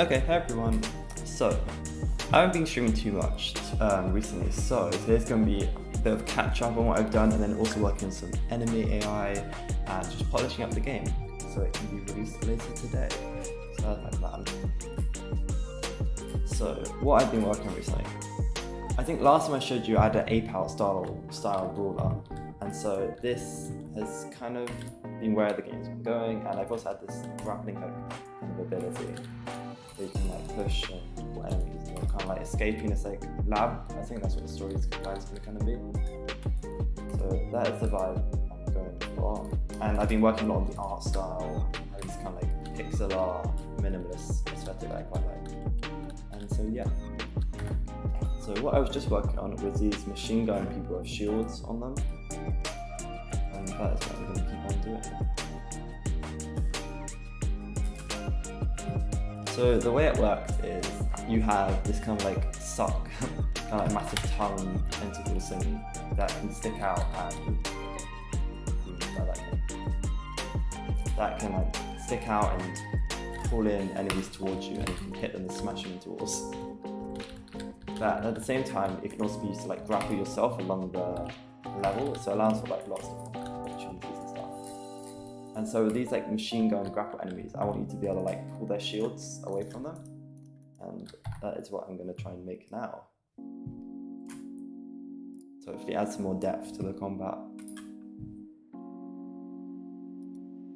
Okay, hi everyone. So, I haven't been streaming too much recently, so today's going to be a bit of catch up on what I've done and then also working on some enemy AI and just polishing up the game so it can be released later today. So that's my plan. So, what I've been working on recently. I think last time I showed you I had an ape-out style ruler, and so this has kind of been where the game's been going, and I've also had this grappling hook kind of ability. So you can like push enemies and kind of like escaping this like lab. I think that's what the story's going to kind of be. So that is the vibe I'm going for. And I've been working a lot on the art style, and this kind of like pixel art, minimalist aesthetic that I quite like. And so yeah. So what I was just working on was these machine gun people with shields on them. And that is what I'm going to keep on doing. So the way it works is you have this kind of like suck, kind of like massive tongue tentacles thing that can stick out and that can like stick out and pull in enemies towards you, and you can hit them and smash them into walls. But at the same time, it can also be used to like grapple yourself along the level, so it allows for like lots of opportunities and stuff. And so with these like machine gun grapple enemies, I want you to be able to like pull their shields away from them, and that is what I'm going to try and make now. So hopefully add some more depth to the combat.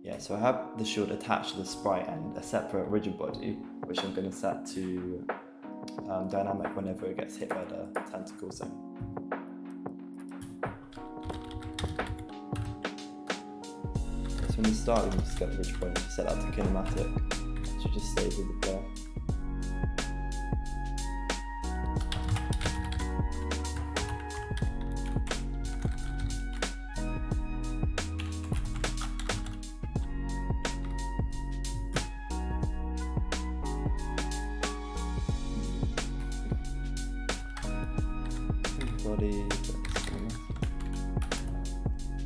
Yeah, so I have the shield attached to the sprite and a separate rigid body, which I'm going to set to dynamic whenever it gets hit by the tentacles thing. So when you start, you can just get the rigid body and set that to kinematic. It should just stay with the player. Body, it's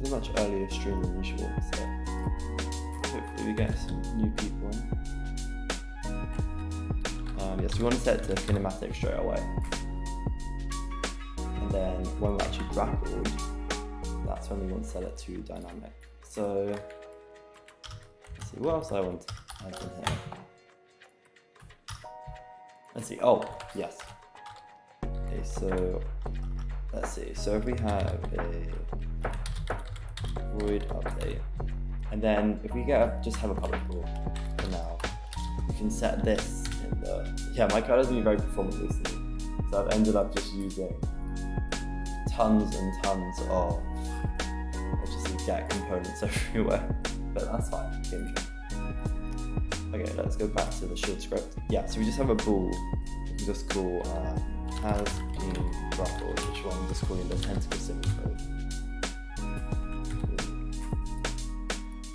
a much earlier stream than usual, so hopefully we get some new people in. Yes, we want to set it to kinematic straight away, and then when we're actually grappled, that's when we want to set it to dynamic. So let's see, what else I want to add in here. Let's see, oh yes, okay, so let's see, so if we have a void update, and then if we just have a public rule for now, we can set this in the, yeah, my code has been very performant recently, so I've ended up just using tons and tons of, let's just say, get components everywhere, but that's fine, game show. Okay, let's go back to the shield script. Yeah, so we just have a bool, we can just call has been grappled, which one I'm just calling the tentacle sim code.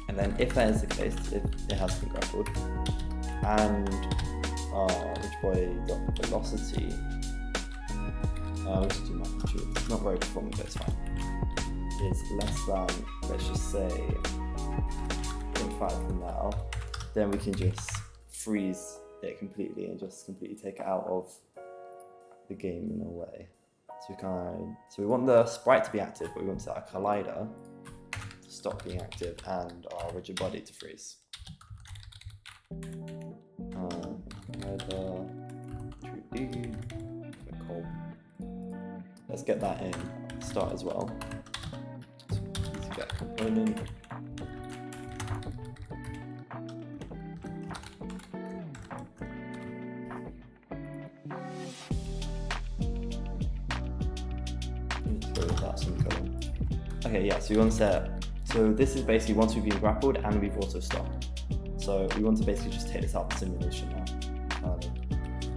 And then if that is the case, if it has been grappled, and which way the velocity, let's do magnitude, it's not very performant but it's fine, is less than, let's just say 0.5 for now, then we can just freeze it completely and just completely take it out of the game in a way. So we want the sprite to be active, but we want our collider to stop being active and our rigid body to freeze. Collider 2D, cool. Let's get that in start as well. So easy get component. Okay, yeah, so we want to set, so this is basically once we've been grappled and we've also stopped. So we want to basically just take this out of the simulation now.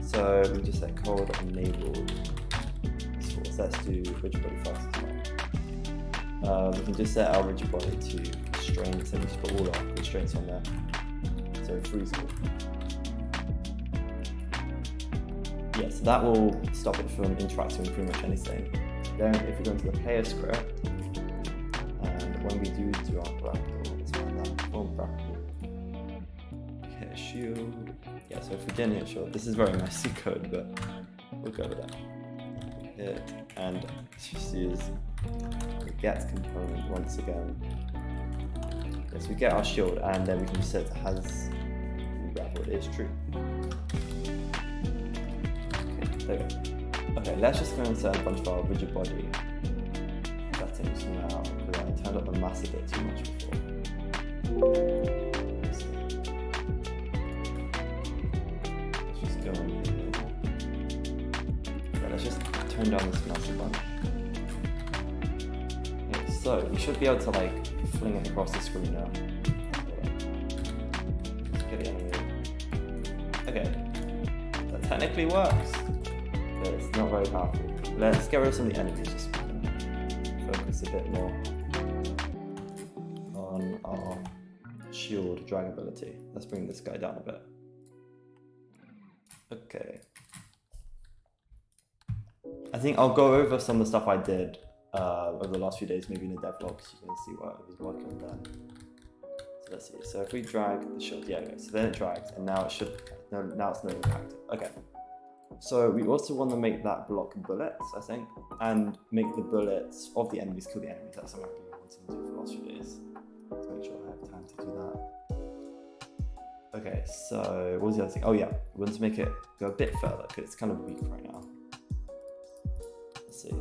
So we just set code enabled. So let's do rigid body first as well. We can just set our rigid body to constraints, and we just put all our constraints on there. So freezable. Yeah, so that will stop it from interacting with pretty much anything. Then if we go into the player script, and when we do our grapple, let's find that form grapple. Okay, shield. Yeah, so if we didn't hit shield, this is very messy code, but we'll go with that. Hit, and just use the get component once again. Yes, we get our shield, and then we can set it as grapple is true. Okay, there we go. Okay, let's just go and set a bunch of our rigid body settings now, because I turned up the mass a bit too much before. Let's just go in here. Okay, let's just turn down this massive bunch. Okay, so we should be able to like fling it across the screen now. Let's get the enemy. Okay, that technically works, but it's not very powerful. Let's get rid of some of the enemies just so we can focus a bit more on our shield drag ability. Let's bring this guy down a bit. Okay. I think I'll go over some of the stuff I did over the last few days, maybe in the devlog, so you can see what I was working on then. So let's see. So if we drag the shield, yeah, okay. So then it drags, and now it should. No, now it's no longer active. Okay. So we also want to make that block bullets, I think, and make the bullets of the enemies kill the enemies. That's something I've been wanting to do for the last few days. Let's make sure I have time to do that. Okay. So what was the other thing? Oh yeah, we want to make it go a bit further because it's kind of weak right now. Let's see.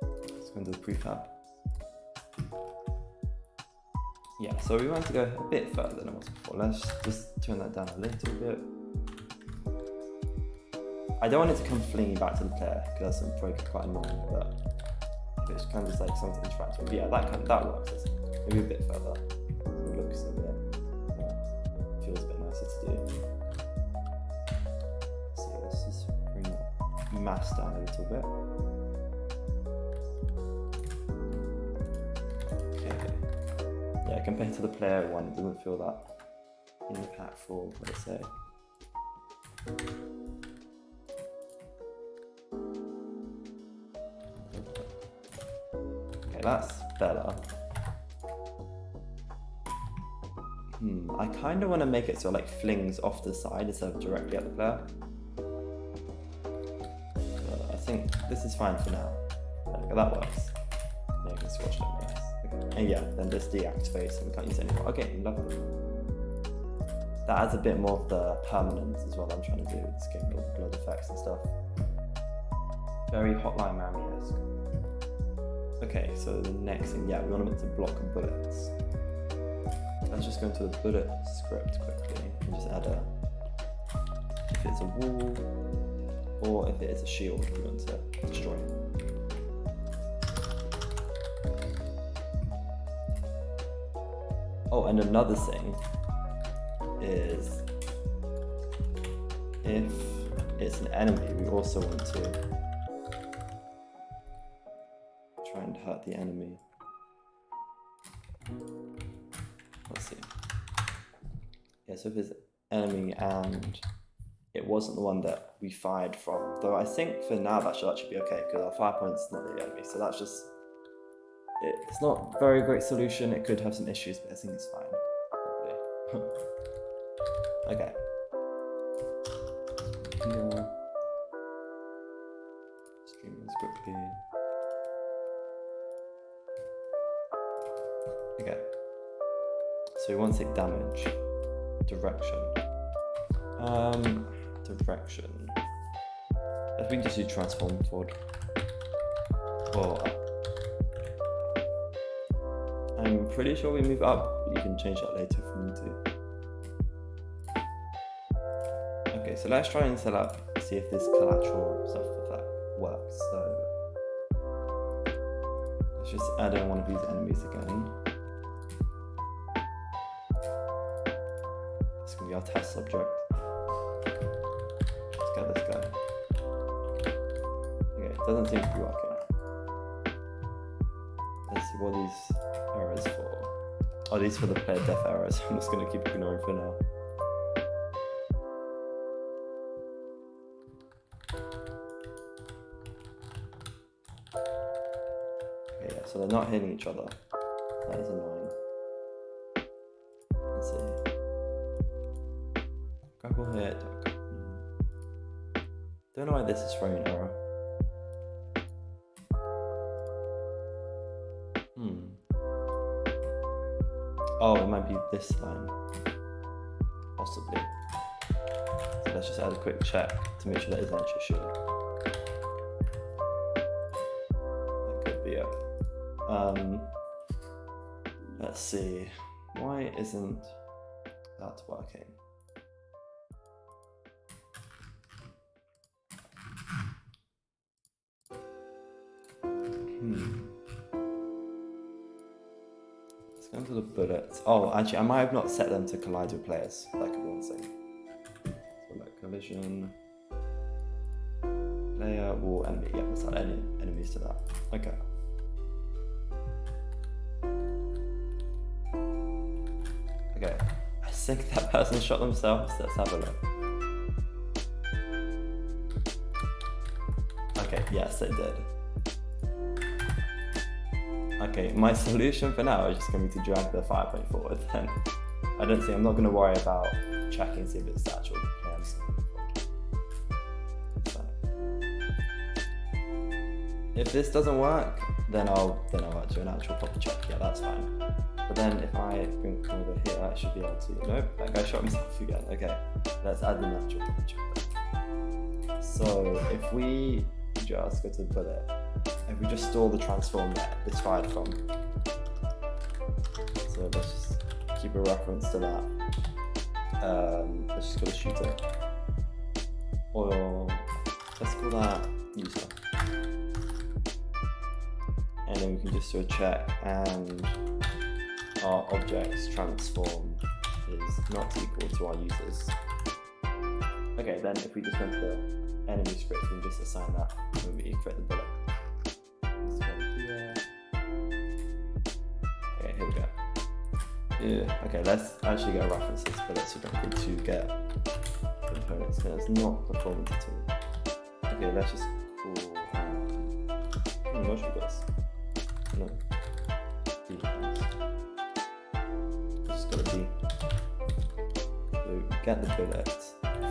Let's go into the prefab. Yeah, so we want to go a bit further than it was before. Let's just turn that down a little bit. I don't want it to come flinging back to the player because that's probably quite annoying, but it's kind of just like something to interact with. But yeah, that works, I think. Maybe a bit further. It looks a bit, feels a bit nicer to do. So let's just bring mass down a little bit. Yeah, compared to the player one, it doesn't feel that impactful, let's say. Okay, that's better. I kind of want to make it so it like flings off the side instead of directly at the player. But I think this is fine for now. Okay, that works. Yeah, you can switch them, yes. Okay. And yeah, then this deactivates and we can't use it anymore. Okay, lovely. That adds a bit more of the permanence as well I'm trying to do. It's getting all the blood effects and stuff. Very Hotline Miami-esque. Okay, so the next thing, yeah, we want to make to block bullets. Let's just go into the bullet script quickly and just add if it's a wall or if it is a shield we want to destroy. Oh, and another thing is if it's an enemy, we also want to try and hurt the enemy. Let's see. Yeah, so if it's enemy and it wasn't the one that we fired from, though I think for now that should actually be okay because our fire point's not the enemy, so that's just, it's not a very great solution. It could have some issues, but I think it's fine. Probably. Okay. Yeah. Stream this quickly. Okay. So we want to take damage. Direction. Direction. I think just do transform forward. Or up. I'm pretty sure we move up, but you can change that later if you need to. Okay, so let's try and set up, see if this collateral stuff effect works. So let's just add in one of these enemies again. This is going to be our test subject. Let's get this guy. Okay, it doesn't seem to be working. Let's see what these errors for. Oh, these for the player death errors. I'm just going to keep ignoring for now. Okay, yeah, so they're not hitting each other. That is annoying. grapple hit. Don't know why this is throwing an error. Oh, it might be this line. Possibly. So let's just add a quick check to make sure that is actually shooting. That could be it. Let's see. Why isn't that working? Let's go into the bullets. Oh, actually, I might have not set them to collide with players. That could be one thing. So, like collision, player, wall, enemy. Yeah, let's add any enemies to that. Okay. Okay. I think that person shot themselves. Let's have a look. Okay, yes, they did. Okay, my solution for now is just going to be to drag the fire point forward then. I'm not going to worry about checking and see if it's actual PMs. So, if this doesn't work, then I'll do an actual proper check. Yeah, that's fine. But then if I come over here, I should be able to. Nope, that guy shot himself again. Okay, let's add the actual proper check then. So if we just go to the bullet, if we just store the transform that it's fired from. So let's just keep a reference to that. Let's just call it shooter. Or let's call that user. And then we can just do a check and our object's transform is not equal to our users. Okay, then if we just went to the enemy script, we can just assign that when we create the bullet. Okay, here we go. Yeah, okay, let's actually get a reference to this bullet so we don't need to get components because it's not performance at all. Okay, let's just call what should we got? No. Just got a D. So get the bullet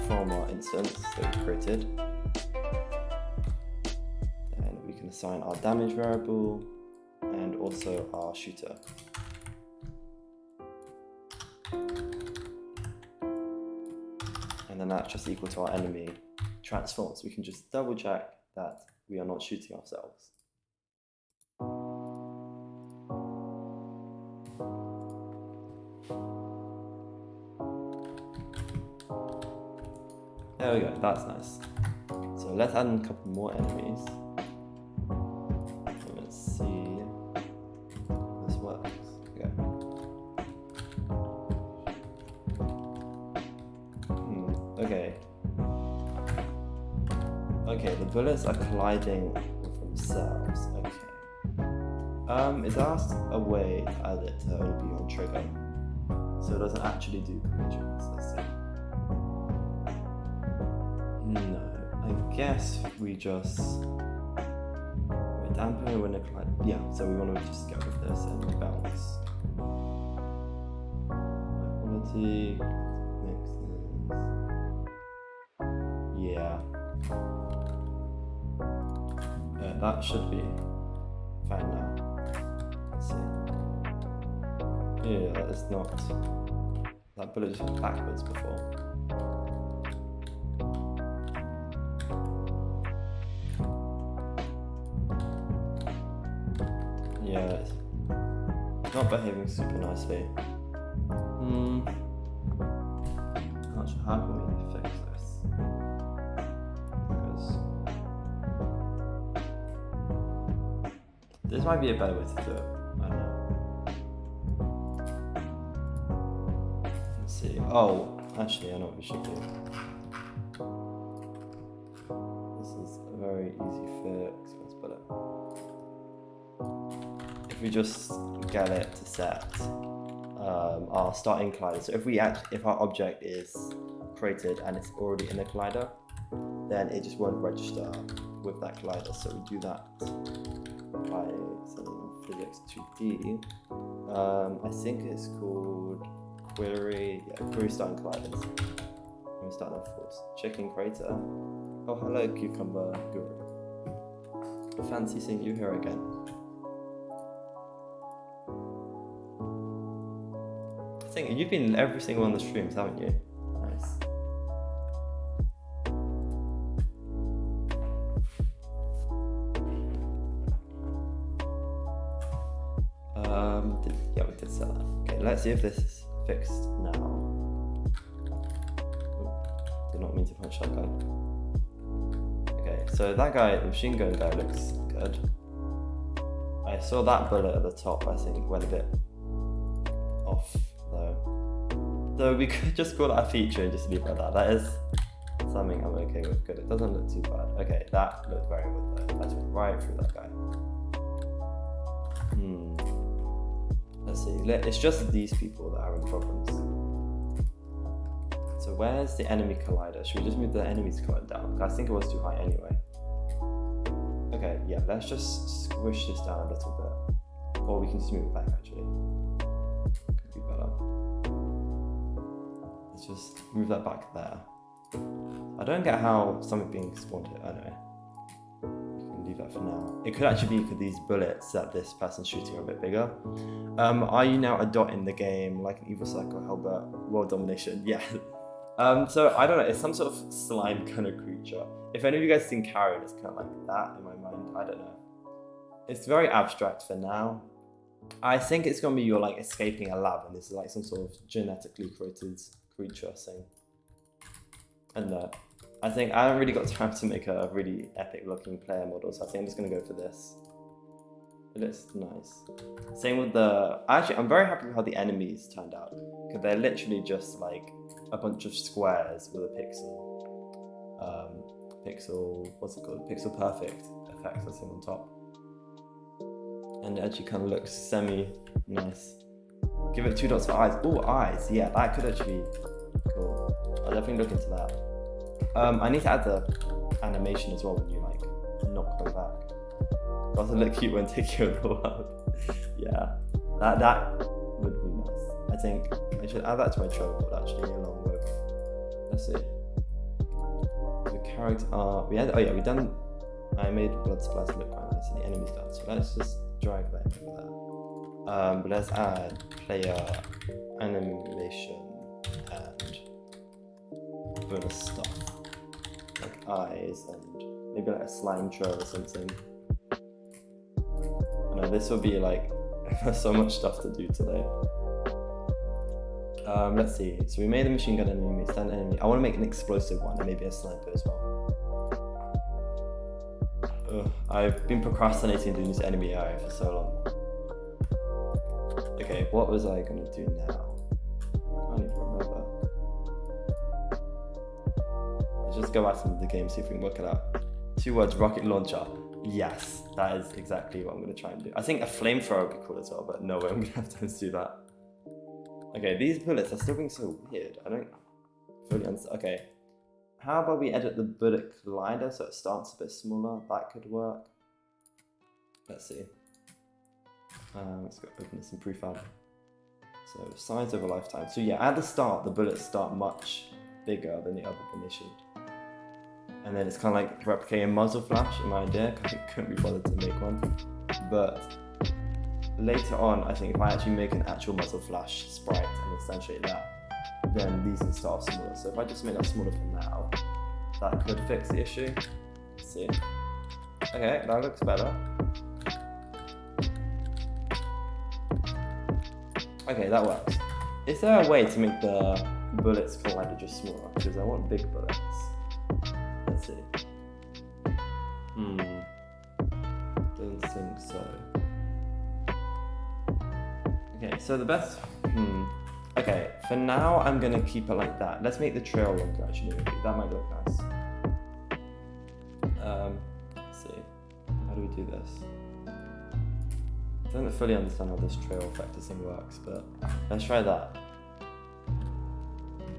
from our instance that we created. And we can assign our damage variable and also our shooter. And then that's just equal to our enemy transform. So we can just double check that we are not shooting ourselves. There we go, that's nice. So let's add in a couple more enemies. Let's see if this works. Okay. Okay. Okay, the bullets are colliding with themselves. Okay. Is there a way to add it to only be on trigger? So it doesn't actually do collisions, let's see. No, I guess we just dampen it when it collides. Yeah, so we want to just get rid of this and bounce. Quality, mixes. Yeah. That should be fine now. Let's see. Yeah, that is not. That bullet just went backwards before. Yeah, it's not behaving super nicely. Not sure how can we fix this? Because this might be a better way to do it. I don't know. Let's see. Oh, actually, I know what we should do. This is a very easy fix. Let's put it. If we just get it to set our starting collider. So if our object is created and it's already in a collider, then it just won't register with that collider. So we do that by setting physics 2D. I think it's called query starting colliders. Can we start them force? Chicken crater. Oh, hello, cucumber guru. Fancy seeing you here again. I think you've been every single one of the streams, haven't you? Nice. Yeah, we did sell that. Okay, let's see if this is fixed now. Ooh, did not mean to punch that guy. Okay, so that guy, the machine gun guy, looks good. I saw that bullet at the top, I think, went a bit off though. So we could just call that a feature and just leave it like that. That is something I'm okay with. Good, it doesn't look too bad. Okay, that looked very good though. I just went right through that guy. Let's see, it's just these people that are having problems. So where's the enemy collider? Should we just move the enemy's collider down? I think it was too high anyway. Okay, yeah, let's just squish this down a little bit. Or we can just move it back actually. Could be better. Let's just move that back there. I don't get how something being spawned here. Anyway, we can leave that for now. It could actually be because these bullets that this person's shooting are a bit bigger. Are you now a dot in the game, like an evil cycle, Helbert? World domination, yeah. So I don't know, it's some sort of slime kind of creature. If any of you guys seen Carrion, it's kind of like that in my mind. I don't know. It's very abstract for now. I think it's gonna be you're like escaping a lab and this is like some sort of genetically created creature thing. And I think I haven't really got time to make a really epic looking player model, so I think I'm just gonna go for this. It looks nice. Same with actually I'm very happy with how the enemies turned out. Because they're literally just like a bunch of squares with a what's it called? Pixel perfect effects that's on top. And it actually kind of looks semi-nice. Give it 2 dots for eyes. Oh, eyes, yeah, that could actually be cool. I'll definitely look into that. I need to add the animation as well when you like knock them back. Doesn't look cute when taking over the world. Yeah, that would be nice. I think I should add that to my travel board actually, along with, let's see. The character art, we done, I made blood splatter look quite nice and the enemy's done, so let's just drag that into there. But let's add player animation and bonus stuff, like eyes and maybe like a slime trail or something. I know this will be like, there's so much stuff to do today. Let's see, so we made a machine gun enemy, stand enemy. I want to make an explosive one and maybe a sniper as well. I've been procrastinating doing this enemy AI for so long. Okay, what was I going to do now? I can't even remember. Let's just go back into the game, see if we can work it out. 2 words, rocket launcher. Yes, that is exactly what I'm going to try and do. I think a flamethrower would be cool as well, but no way I'm going to have time to do that. Okay, these bullets are still being so weird. I don't fully understand. Okay, how about we edit the bullet collider so it starts a bit smaller? That could work. Let's see. Let's go open this in prefab. So size over lifetime. So yeah, at the start, the bullets start much bigger than they should. And then it's kind of like replicating muzzle flash in my idea. I couldn't be bothered to make one. But later on, I think if I actually make an actual muzzle flash sprite and accentuate that, then these can start off smaller. So if I just make that smaller for now, that could fix the issue. Let's see. Okay, that looks better. Okay, that works. Is there a way to make the bullets collider just smaller? Because I want big bullets. Let's see. Don't think so. Okay, so the best. Okay, for now I'm gonna keep it like that. Let's make the trail longer actually. Maybe. That might look nice. Let's see. How do we do this? I don't fully understand how this trail effect thing works, but let's try that.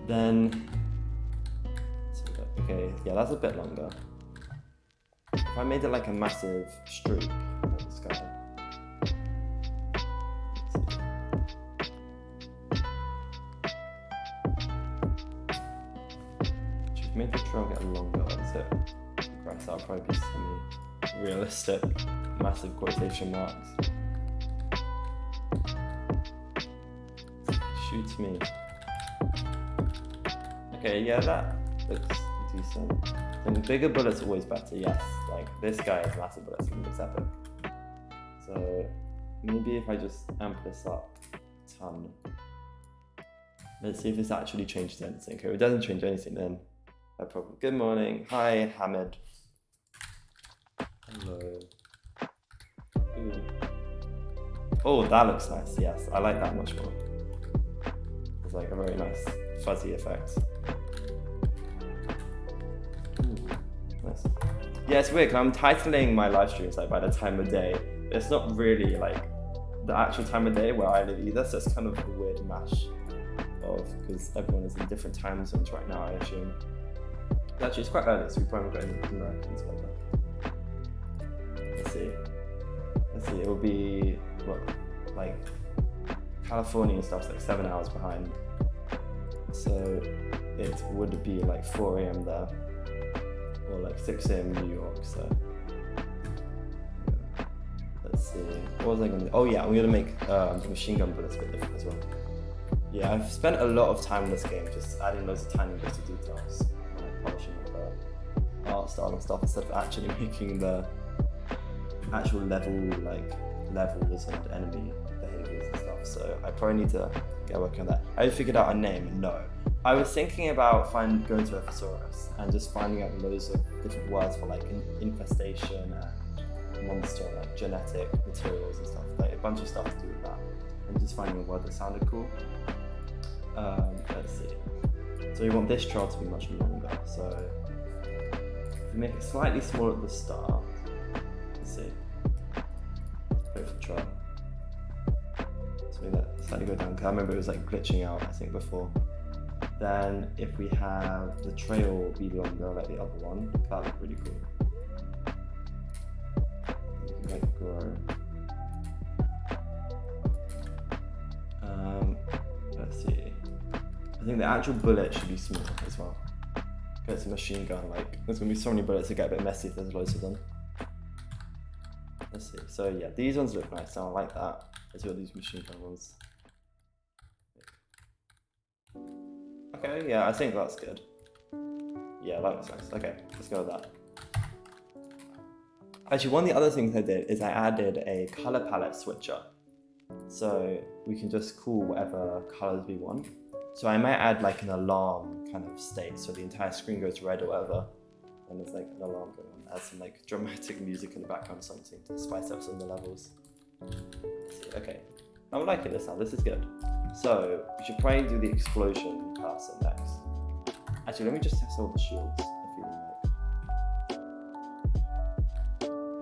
Then, okay, yeah, that's a bit longer. If I made it like a massive streak, like this guy. should make the trail get longer, so the grass that'll probably be semi-realistic, massive quotation marks. Shoot me. Okay, yeah, that looks decent. And bigger bullets are always better, yes. Like, this guy has massive bullets and looks epic. So, maybe if I just amp this up a ton. Let's see if this actually changes anything. Okay, if it doesn't change anything, then no problem. Good morning. Hi, Hamid. Hello. Ooh. Oh, that looks nice. Yes, I like that much more. It's like a very nice fuzzy effect. Ooh, nice. Yeah, it's weird. I'm titling my live streams like by the time of day. It's not really like the actual time of day where I live either, so it's kind of a weird mash of, because everyone is in different time zones right now, I assume. Actually, it's quite early, so we probably won't get any Americans like that. Let's see, it'll be, what, like, California and stuff's like 7 hours behind. So it would be like 4 AM there, or like 6 AM in New York, so. Yeah. Let's see, what was I gonna do? Oh yeah, I'm gonna make machine gun bullets a bit different as well. Yeah, I've spent a lot of time in this game just adding loads of tiny bits of details, polishing the art style and stuff, instead of actually making the actual levels and enemy behaviors and stuff. So I probably need to get working on that. I figured out a name, and no. I was thinking about going to a thesaurus and just finding out loads of different words for like infestation and monster, like genetic materials and stuff, like a bunch of stuff to do with that, and just finding a word that sounded cool. Let's see. So we want this trail to be much longer. So if we make it slightly smaller at the start, let's see. Go for the trail. So we let slightly go down, because I remember it was like glitching out, I think, before. Then if we have the trail be longer like the other one, that would look really cool. You can like grow. Let's see. I think the actual bullet should be smaller as well. Because it's a machine gun, like, there's going to be so many bullets that get a bit messy if there's loads of them. Let's see. So yeah, these ones look nice, so I like that. Let's see what these machine gun ones. Okay, yeah, I think that's good. Yeah, that looks nice. Okay, let's go with that. Actually, one of the other things I did is I added a color palette switcher. So we can just call whatever colors we want. So I might add like an alarm kind of state, so the entire screen goes red or whatever, and there's like an alarm going on. Add some like dramatic music in the background or something to spice up some of the levels. Okay, I'm liking this now, this is good. So we should probably do the explosion person next. Actually, let me just test all the shields, I feel like.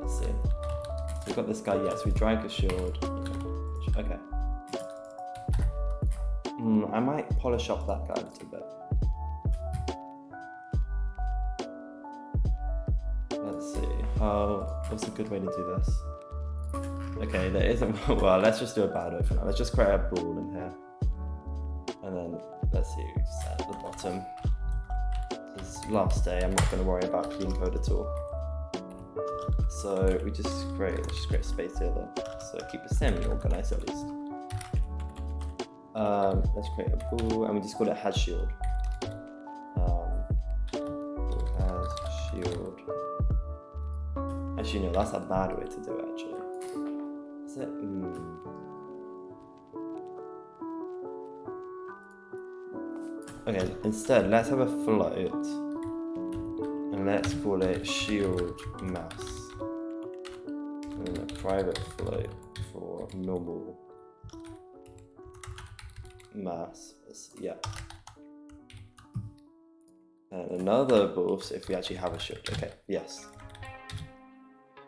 Let's see. So we've got this guy, yes, we drag a shield. Okay. I might polish up that guy a little bit. Let's see. What's a good way to do this? Okay, there isn't. Well, let's just do a bad way for now. Let's just create a ball in here. And then, let's see, set at the bottom. This is last day, I'm not going to worry about clean code at all. So we just create a space here then. So keep it semi-organized at least. Let's create a ball, and we just call it has shield. Has shield. Actually, no, that's a bad way to do it, actually. Is it? Okay, instead, let's have a float. And let's call it shield mass. And a private float for normal mass. Yeah. And another boost if we actually have a shield. Okay, yes.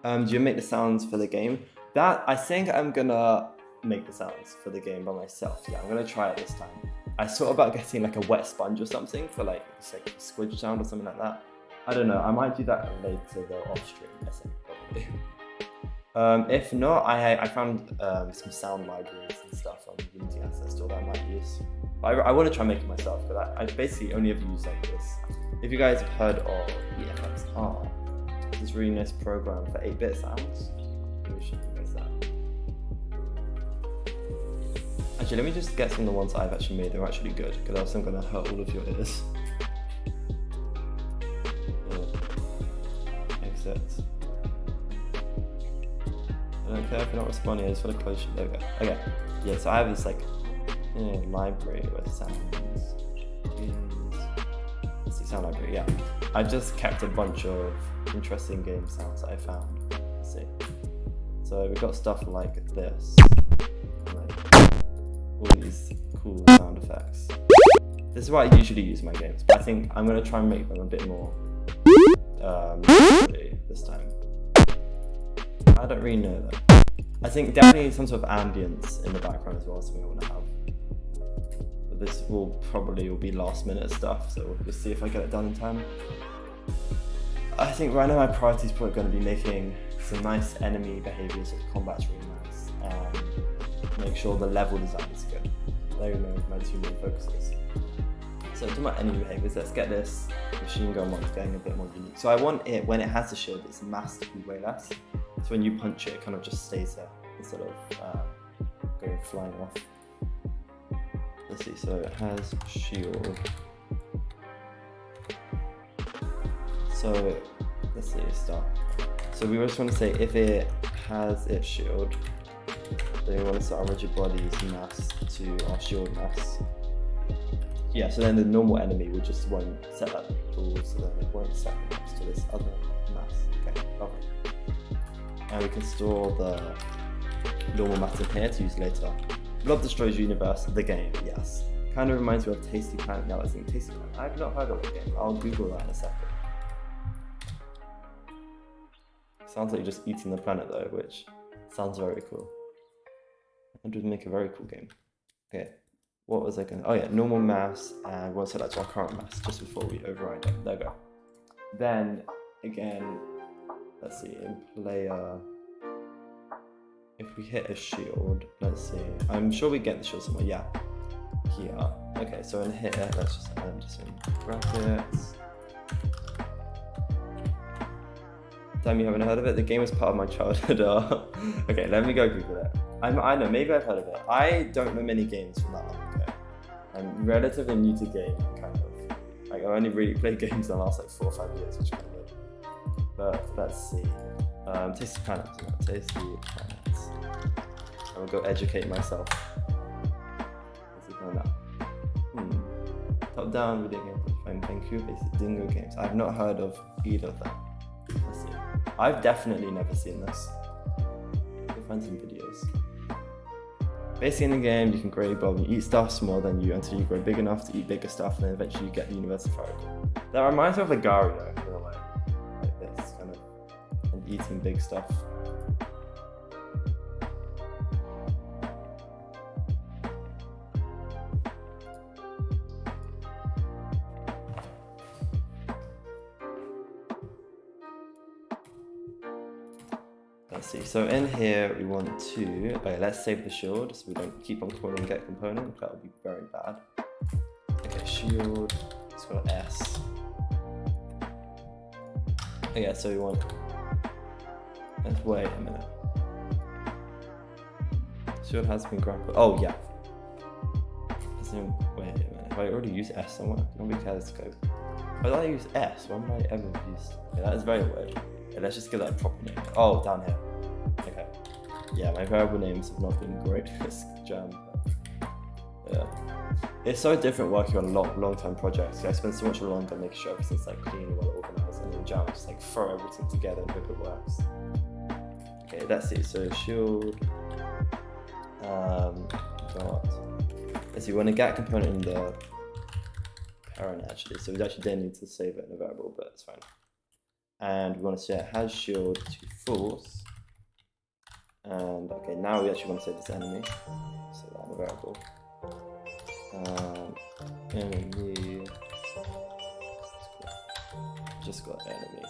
Do you make the sounds for the game? That, I think I'm gonna make the sounds for the game by myself. Yeah, I'm gonna try it this time. I thought about getting like a wet sponge or something for like a squidge sound or something like that. I don't know, I might do that later though, off stream, I think, probably. If not, I found some sound libraries and stuff on Unity Access Store that I might use. I want to try and make it myself, but I basically only ever use like this. If you guys have heard of EFXR, this really nice program for 8-bit sounds. Maybe we should use that. Actually, let me just get some of the ones I've actually made. They're actually good, because else I'm going to hurt all of your ears. Exit. I don't care if you're not responding, I just want to close you. There we go. Okay. Yeah, so I have this like library with sounds. Let's see, sound library, yeah. I've just kept a bunch of interesting game sounds that I found. Let's see. So we've got stuff like this. Like all these cool sound effects. This is what I usually use in my games, but I think I'm going to try and make them a bit more this time. I don't really know though. I think definitely some sort of ambience in the background as well, something I want to have. But this will be last minute stuff, so we'll just see if I get it done in time. I think right now my priority is probably going to be making some nice enemy behaviours, so the combat's really nice, and make sure the level design is good. There are my two main focuses. So talking about enemy behaviours, let's get this machine gun one getting a bit more unique. So I want it, when it has the shield, its mass to be way less. So when you punch it, it kind of just stays there instead of going flying off. Let's see, so it has shield. So let's see, start. So we just want to say if it has its shield, then we want to set our rigid body's mass to our shield mass. Yeah, so then the normal enemy will just won't set that tool, so then it won't set next to this other mass. Okay, lovely. And we can store the normal mass in here to use later. Blob destroys universe, the game, yes. Kind of reminds me of Tasty Planet. Now I think Tasty Planet. I've not heard of the game. I'll Google that in a second. Sounds like you're just eating the planet though, which sounds very cool. And would make a very cool game. Okay, what was I going to? Oh yeah, normal mass, and we'll set that to our current mass just before we override it. There we go. Then again, let's see, in player, if we hit a shield, let's see, I'm sure we get the shield somewhere, yeah, here. Okay, so in here, let's just add just in brackets. Damn, you haven't heard of it? The game is part of my childhood. Okay, let me go Google it. I know, maybe I've heard of it. I don't know many games from that long ago. I'm relatively new to gaming, kind of. Like, I only really played games in the last like 4 or 5 years, which is kind of weird. But let's see. Tasty Planets, Tasty Planets. I will go educate myself. Let's see that. Top down video game, Vancouver based Dingo games. I've not heard of either of them. Let's see. I've definitely never seen this. I'll find some videos. Basically in the game, you can grow your bob and eat stuff smaller than you until you grow big enough to eat bigger stuff, and then eventually you get the universal Faraday. That reminds me of Agario in a way. Like this, kind of, and eating big stuff. Let's see, so in here we want to, okay, let's save the shield so we don't keep on calling get component, that would be very bad. Okay, shield, let's go S. Okay, so we want, let's wait a minute. Shield has been grappled, oh yeah. Wait a minute, have I already used S somewhere? Nobody cares, scope. Why did I use S? When would I ever use? Yeah, that is very weird. Okay, let's just give that a proper name. Oh, down here. Okay. Yeah, my variable names have not been great this jam. Yeah. It's so different working on long-term projects. I spend so much longer making sure everything's like clean and well organized, and then Jam just like throw everything together and hope it works. Okay, let's see. So shield. Let's see. We want to get component in the parent actually, so we actually didn't need to save it in a variable, but it's fine. And we want to set has shield to false. And okay, now we actually want to save this enemy. So that in a variable. Enemy. Just got enemy.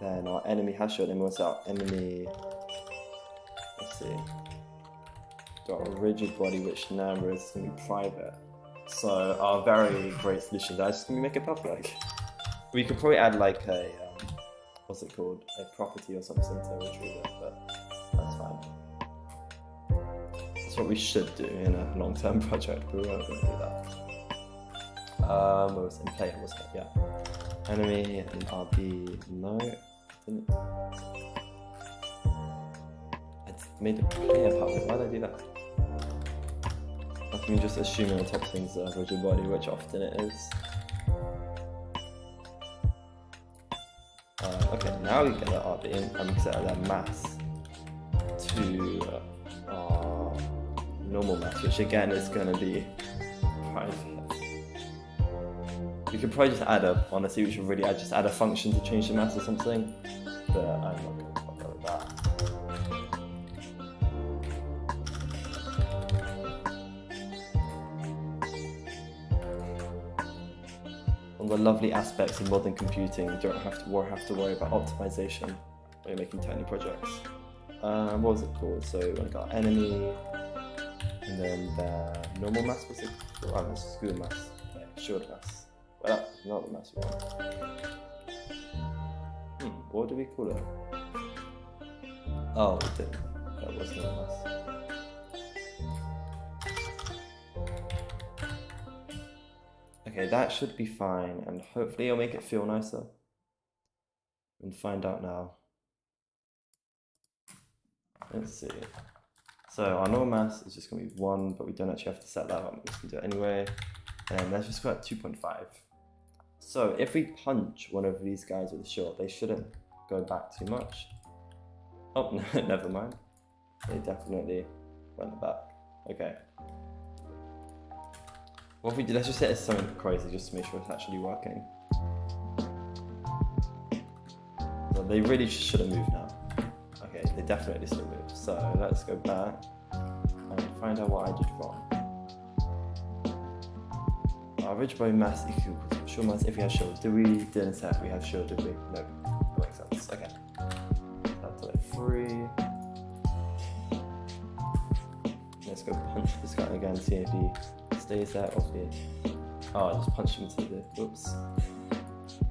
Then our enemy has shield, and we want to set our enemy. Let's see. got a rigid body, which now is going to be private. So our very great solution is just going to make it public. We could probably add like a, what's it called? A property or something to retrieve it, but that's fine. That's what we should do in a long-term project, but we're not going to do that. What was it? In player, wasn't it? Yeah. Enemy and RB, no. Didn't. I made it player public, why did I do that? Or can we just assume on the top things a rigid body, which often it is. Okay, now we get the RB and we set that mass to our normal mass, which again is going to be private. We could probably just add a, honestly, we should really just add a function to change the mass or something, but I'm not going to bother with that. One of the lovely aspects of modern computing, you don't have to worry about optimization when you're making tiny projects. What was it called? So we got enemy, and then the normal mass was it? Oh, no, school mass. Okay, shield mass. Well, that's not the mass we want. What do we call it? Oh, we didn't. That wasn't the mass. Okay, that should be fine, and hopefully it'll make it feel nicer. And find out now. Let's see. So our normal mass is just going to be 1, but we don't actually have to set that up. We can do it anyway. And let's just go at 2.5. So if we punch one of these guys with a shield, they shouldn't go back too much. Oh, no, never mind. They definitely went back. Okay. What if we do? Let's just set it as something crazy just to make sure it's actually working. So they really just should have moved now. Okay, they definitely should have moved. So let's go back and find out what I did wrong. Our rigid body mass equals shield mass if we have shield. Didn't set we have shield, did we? No, that makes sense. Okay. That's like 3. Let's go punch this guy again, see if he stays there or if he... Oh, I just punched him into the... Oops.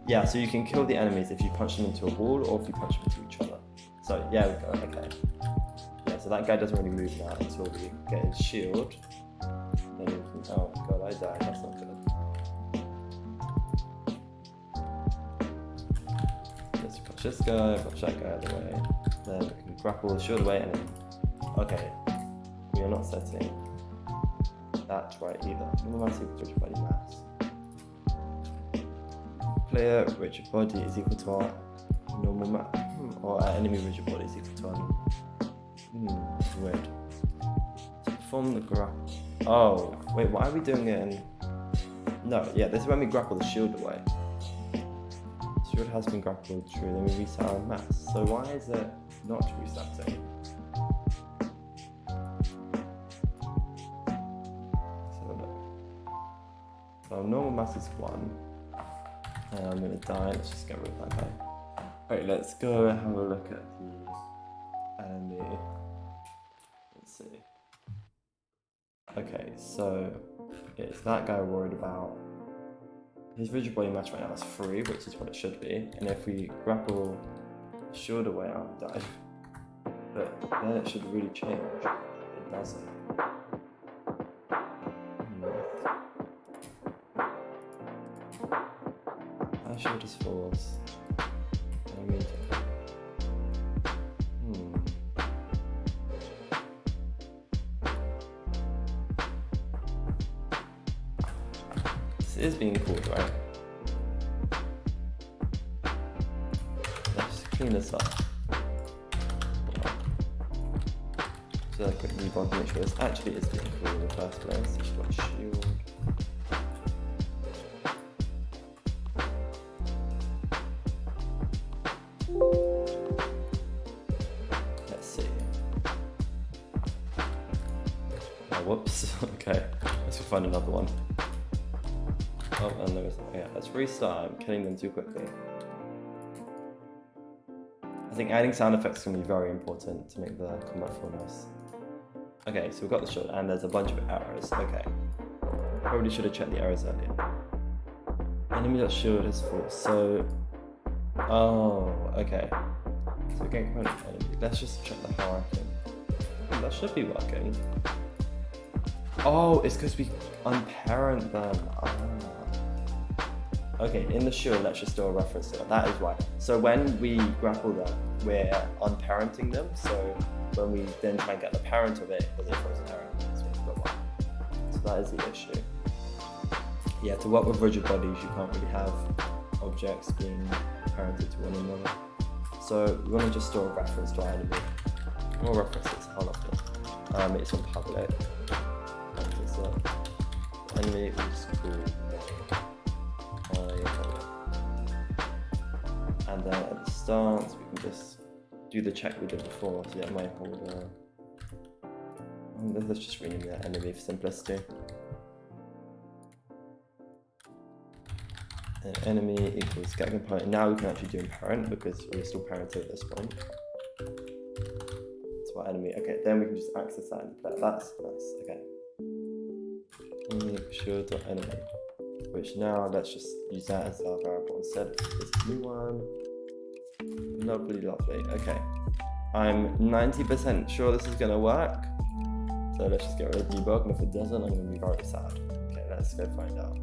Yeah, so you can kill the enemies if you punch them into a wall or if you punch them into each other. So, yeah, we go, okay. Yeah, so that guy doesn't really move now until we get his shield. Then we can... Oh god, I died, that's not good. Let's push this guy, push that guy out of the way. Then we can grapple the shield away and then... Okay. We are not setting that right either. Normal mass equals rigid body mass. Player rigid body is equal to our normal mass. Or our enemy rigid body is equal to our... weird. To perform the grapple... Oh, wait, why are we doing it in... No, yeah, this is when we grapple the shield away. The shield has been grappled, true, then we reset our mass. So why is it not resetting? So normal mass is 1. And I'm going to die. Let's just get rid of that guy. Alright, let's go have a look at the enemy. Let's see. Okay, so it's that guy we're worried about. His rigid body mass right now is 3, which is what it should be. And if we grapple shield away, I'll die. But then it should really change. It doesn't. Shield is force. This is being called, right? Let's clean this up. So I quickly debug to make sure this actually is being called in the first place. Just got shield. Whoops, okay, let's find another one. Oh, and there is, yeah, let's restart. I'm killing them too quickly. I think adding sound effects can be very important to make the combat feel nice. Okay, so we've got the shield, and there's a bunch of arrows. Okay. Probably should have checked the arrows earlier. Enemy.shield is full, so... Oh, okay. So we're getting quite an enemy. Let's just check the hierarchy. That should be working. Oh, it's because we unparent them. Ah. Okay, in the shield, let's just do a reference to it. That is why. So when we grapple them, we're unparenting them. So when we then try and get the parent of it, because it throws an arrow, that's what we've got one. So that is the issue. Yeah, to work with rigid bodies, you can't really have objects being parented to one another. So we want to just store a reference to our enemy. More references, I love this. It's on public. So enemy is called and then at the start we can just do the check we did before. So yeah, my holder. Let's just rename that enemy for simplicity. And enemy equals get component. Now we can actually do in parent because we're still parented at this point. That's what enemy. Okay, then we can just access that and declare. That's nice. Okay. Enemy shield.enemy. Which now let's just use that as our variable instead of this new one. Lovely, lovely. Okay. I'm 90% sure this is going to work. So let's just get rid of debug, and if it doesn't, I'm going to be very sad. Okay, let's go find out.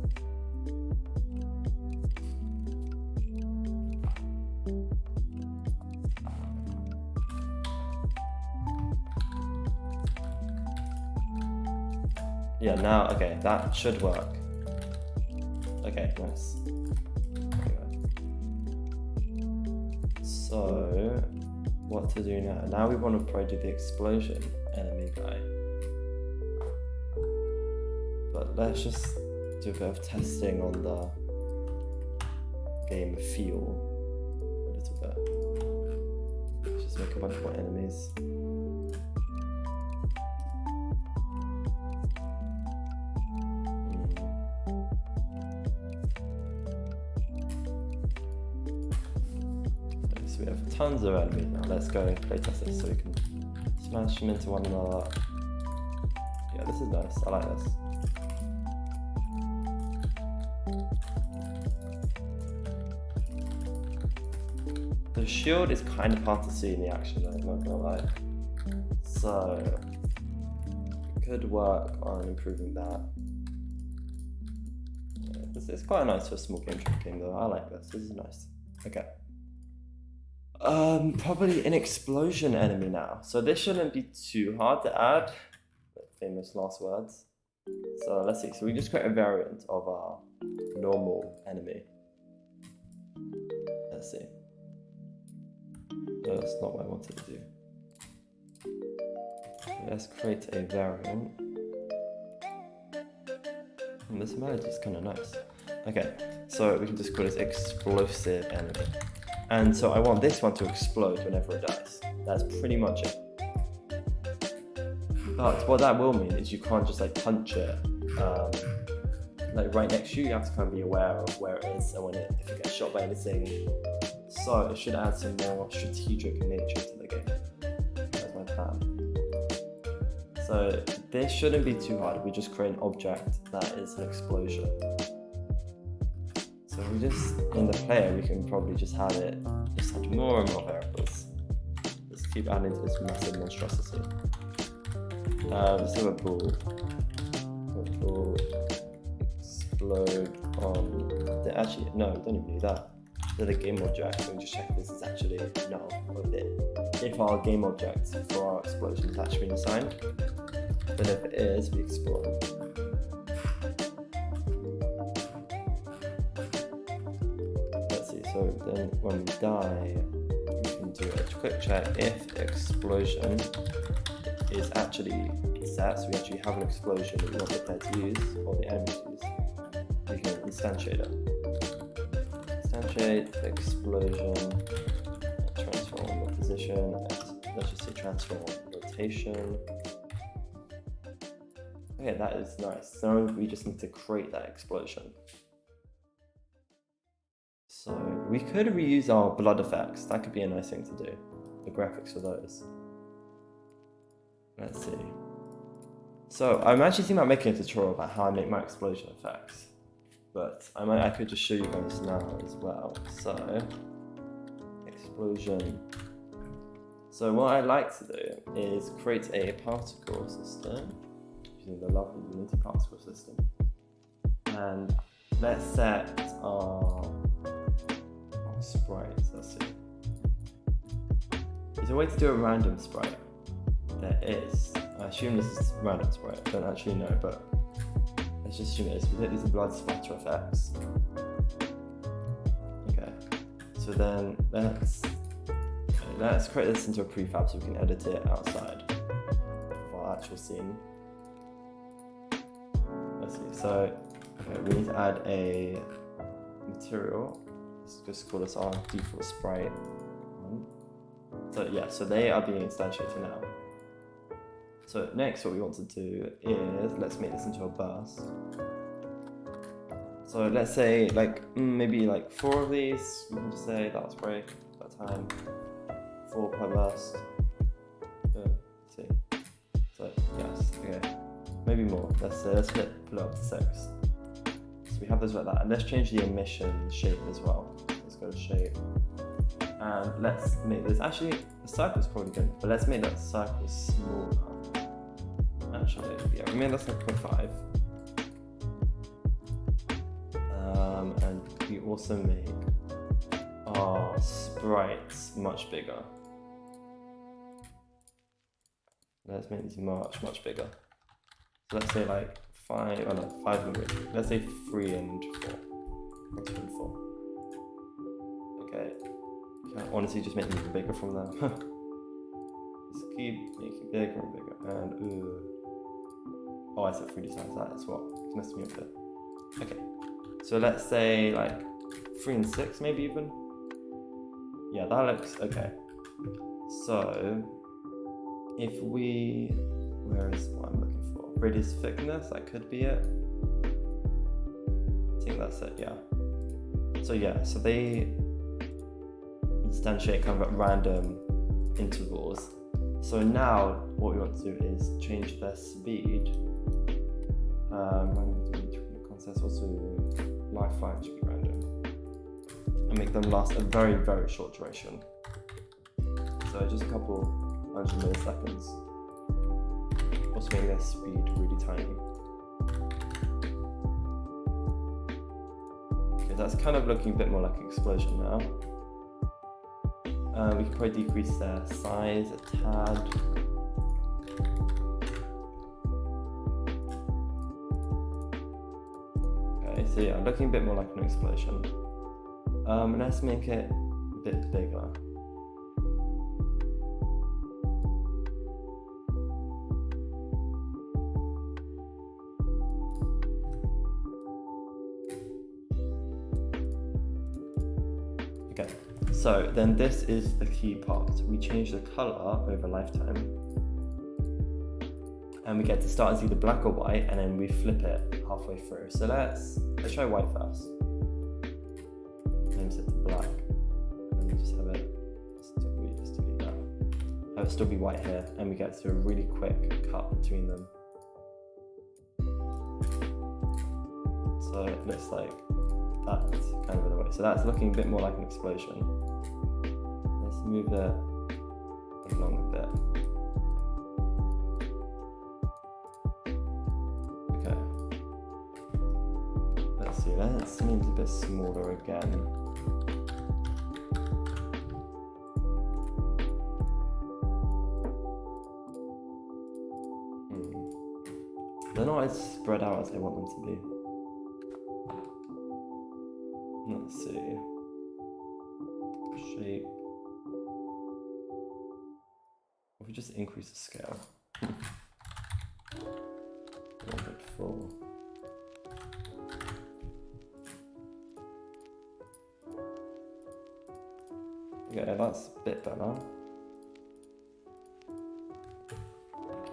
Yeah, now, okay, that should work. Okay, nice. So, what to do now? Now we want to probably do the explosion enemy guy. But let's just do a bit of testing on the game feel a little bit. Let's just make a bunch more enemies. So we have tons of enemies now. Let's go play test this so we can smash them into one another. Yeah, this is nice. I like this. The shield is kind of hard to see in the action, I'm not gonna lie. So we could work on improving that. Yeah, this is quite nice for a small game tracking though. I like this. This is nice. Okay. Probably an explosion enemy now. So this shouldn't be too hard to add. Famous last words. So let's see. So we just create a variant of our normal enemy. Let's see. No, that's not what I wanted to do. Let's create a variant. And this melody is kind of nice. Okay, so we can just call this explosive enemy. And so I want this one to explode whenever it dies. That's pretty much it. But what that will mean is you can't just like punch it like right next to you. You have to kind of be aware of where it is and when if it gets shot by anything. So it should add some more strategic nature to the game. That's my plan. So this shouldn't be too hard. We just create an object that is an explosion. So we just, in the player, we can probably just have it, just add more and more variables. Let's keep adding to this massive monstrosity. Let's do a ball. Ball explode on, actually, no, don't even do that. Do the game object, and just check if this is actually null, or if our game object for our explosion is actually been assigned. But if it is, we explode. So then when we die, we can do a quick check if explosion is actually set, so we actually have an explosion that we want the player to use, or the enemy to use. We can instantiate it. Instantiate the explosion, transform the position, and let's just say transform rotation. Okay, that is nice. So we just need to create that explosion. So we could reuse our blood effects. That could be a nice thing to do. The graphics for those. Let's see. So I'm actually thinking about making a tutorial about how I make my explosion effects, but I could just show you guys now as well. So explosion. So what I like to do is create a particle system using the lovely Unity particle system, and let's set our sprites. Let's see. There's a way to do a random sprite. There is. I assume this is random sprite. I don't actually know, but let's just assume it is. We hit these blood splatter effects. Okay. So then let's create this into a prefab so we can edit it outside of our actual scene. Let's see. So okay, we need to add a material. Let's just call this our default sprite one. So yeah, so they are being instantiated now. So next what we want to do is, let's make this into a burst. So let's say maybe 4 of these, we can just say that's break per time, 4 per burst. Let's see. So yes, okay. Maybe more. Let's pull it up to 6. So we have those like that. And let's change the emission shape as well. Let's go to shape. And let's make this, actually the circle's probably good, but let's make that circle smaller. Actually, yeah, we made that 0.5. And we also make our sprites much bigger. Let's make these much bigger. So let's say 5, oh no, 500. Let's say 3 and 4. 2 and 4. Okay. Can honestly just make them even bigger from there. Just keep making bigger and bigger. And oh, I said 3D size. That's what it's messing me up a bit. Okay. So let's say 3 and 6, maybe even. Yeah, that looks okay. So if we, where is what I'm looking for? Radius thickness, that could be it. I think that's it, yeah. So yeah, so they instantiate kind of at random intervals. So now what we want to do is change their speed. Random between the concepts, also lifeline should be random. And make them last a very short duration. So just a couple 100 milliseconds. Also make their speed really tiny. Okay, that's kind of looking a bit more like an explosion now. We can probably decrease their size a tad. Okay, so yeah, looking a bit more like an explosion. Let's make it a bit bigger. Okay, so then this is the key part. We change the color over lifetime, and we get to start as either black or white, and then we flip it halfway through. So let's try white first. Name set to black, and we just have it just delete that. Have it still be white here, and we get to a really quick cut between them. So it looks like that's kind of the way. So that's looking a bit more like an explosion. Let's move it along a bit. Okay. Let's see, that seems a bit smaller again. They're not as spread out as I want them to be. Let's see. Shape. If we just increase the scale. 1.4. Okay, that's a bit better.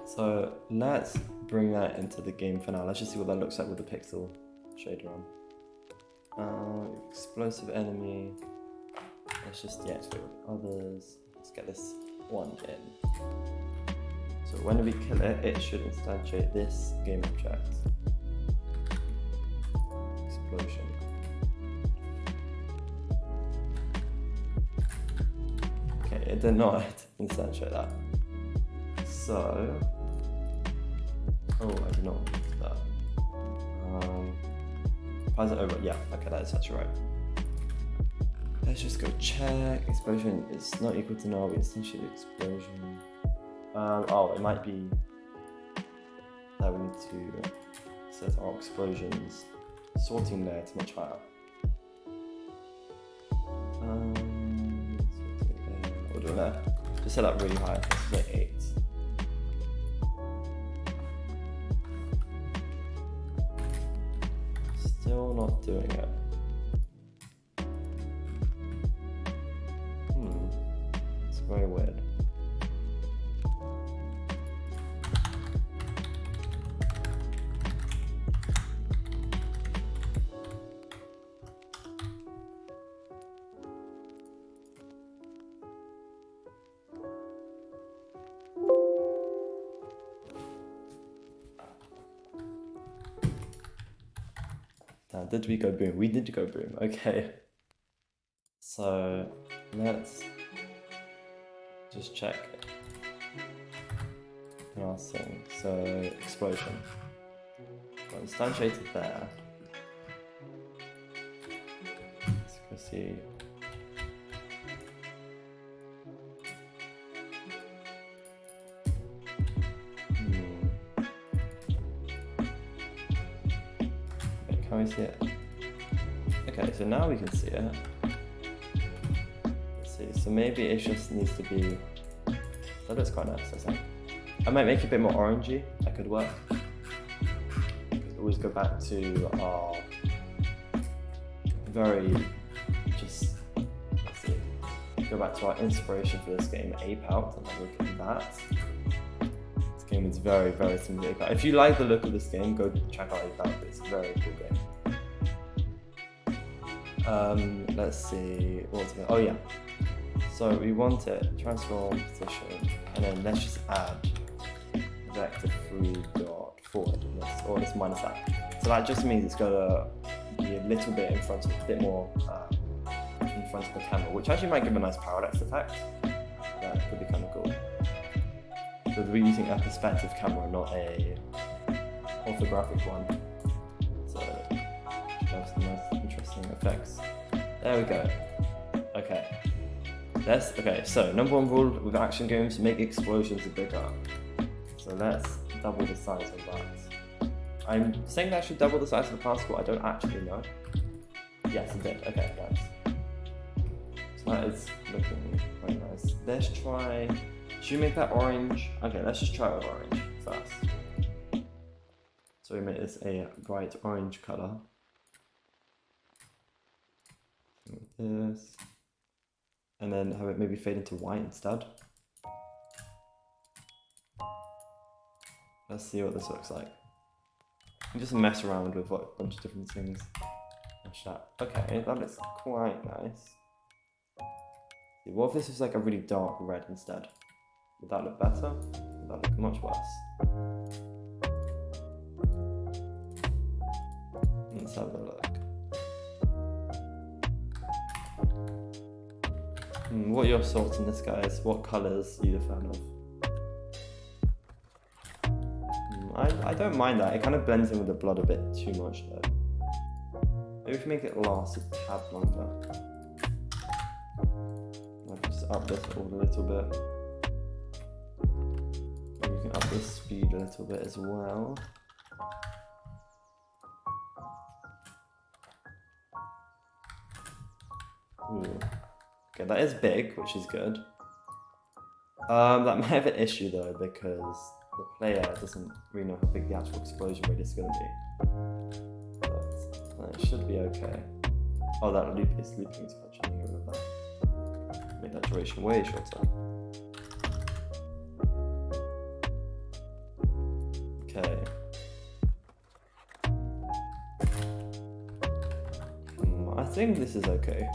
So let's bring that into the game for now. Let's just see what that looks like with the pixel shader on. Explosive enemy. Let's just deactivate others. Let's get this one in. So when we kill it, it should instantiate this game object. Explosion. Okay, it did not instantiate that. So, oh, I did not want that. Why is it over? Yeah, okay, that is actually right. Let's just go check. Explosion is not equal to null, but essentially explosion. Oh, it might be that we need to set our explosions sorting layer to much higher. We'll do that. Just set that really high. Let's say 8. Still not doing it. It's very weird. Now, did we go boom? We did go boom, okay. So let's just check our thing. So explosion. Well, instantiated there. Let's go see. Can we see it? Okay, so now we can see it. Let's see, so maybe it just needs to be, that looks quite nice, I think. I might make it a bit more orangey, that could work. We could always go back to our very, just, let's see, go back to our inspiration for this game, Ape Out, and look at that. This game is very, very similar to Ape Out. If you like the look of this game, go check out Ape Out, it's a very cool game. Let's see, what's it? Oh yeah. So we want it, transform, position, and then let's just add vector 3.forward, or let's minus that. So that just means it's gonna be a little bit in front of, a bit more in front of the camera, which actually might give a nice parallax effect. That could be kind of cool. Because we're using a perspective camera, not a orthographic one. So it should have some nice interesting effects. There we go. Okay. Okay, so number one rule with action games, make explosions bigger. So let's double the size of that. I'm saying that I should double the size of the particle, I don't actually know. Yes, it did. Okay, nice. So that is looking quite nice. Let's try, should we make that orange? Okay, let's just try with orange first. So we make this a bright orange color. With this. And then have it maybe fade into white instead. Let's see what this looks like. You just mess around with a bunch of different things. Okay, that looks quite nice. What if this was like a really dark red instead? Would that look better? Would that look much worse? Let's have a look. What are your thoughts on this, guys? What colours are you a fan of? I don't mind that. It kind of blends in with the blood a bit too much though. Maybe if we make it last a tad longer. I'll just up this all a little bit. Maybe we can up the speed a little bit as well. Ooh. Okay, that is big, which is good. That might have an issue though, because the player doesn't really know how big the actual explosion radius is going to be. But it should be okay. Oh, that loop is looping too much. I need to get rid of that. Make that duration way shorter. Okay. I think this is okay.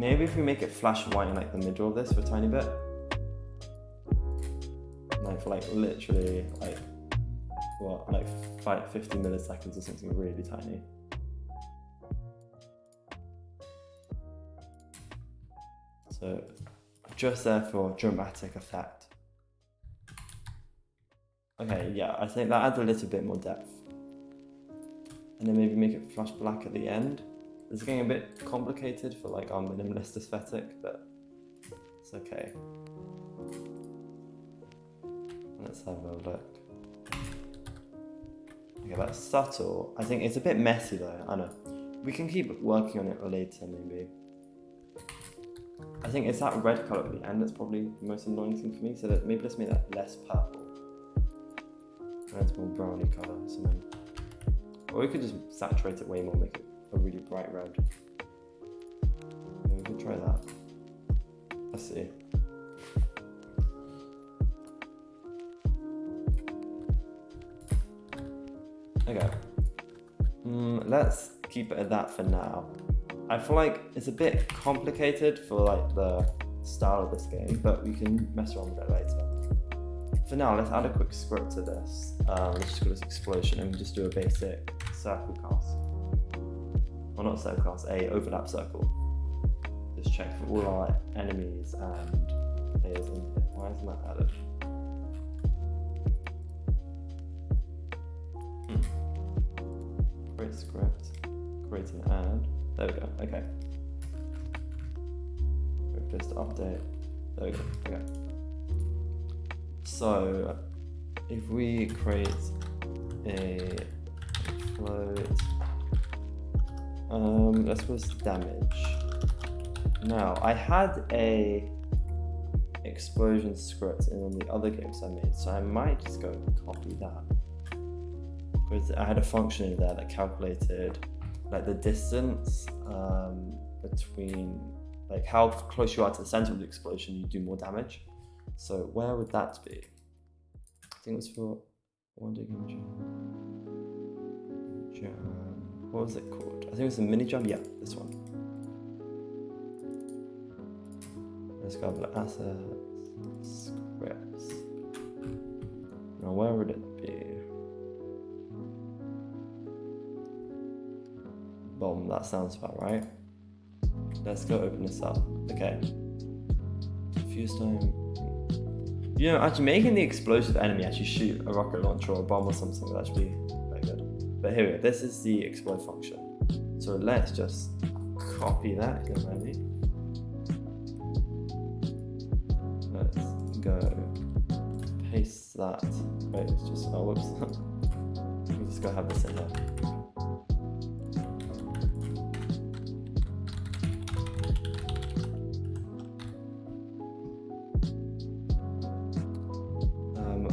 Maybe if we make it flash white in like the middle of this for a tiny bit. Like for like literally like, what, like 50 milliseconds or something really tiny. So just there for dramatic effect. Okay, yeah, I think that adds a little bit more depth. And then maybe make it flash black at the end. It's getting a bit complicated for like our minimalist aesthetic, but it's okay. Let's have a look. Okay, that's subtle. I think it's a bit messy though, I know. We can keep working on it later maybe. I think it's that red colour at the end that's probably the most annoying thing for me, so that maybe let's make that less purple. And it's more browny colour or something. Or we could just saturate it way more, make it a really bright red. Maybe we could try that. Let's see. Okay. Let's keep it at that for now. I feel like it's a bit complicated for like the style of this game, but we can mess around with it later. For now, let's add a quick script to this. Let's just call this explosion and just do a basic circle cast. Well, not circle cast, a overlap circle. Just check for all our enemies and players in here. Why isn't that added? Create script, create an ad. There we go, okay. Just update. There we go, okay. So, if we create a float, let's put damage. Now, I had a explosion script in one of the other games I made, so I might just go and copy that. Because I had a function in there that calculated like the distance between, like how close you are to the center of the explosion, you do more damage. So where would that be? I think it was for one dig jump. What was it called? I think it was a mini jump. Yeah, this one. Let's go over to assets, scripts. Now where would it be? Boom, that sounds about right. Let's go open this up. Okay. Fuse time. You know, actually making the explosive enemy actually shoot a rocket launcher or a bomb or something would actually be very good. But here we go, this is the explode function. So let's just copy that, if you're ready. Let's go paste that. Wait, it's just, oh whoops. We just go have this in there.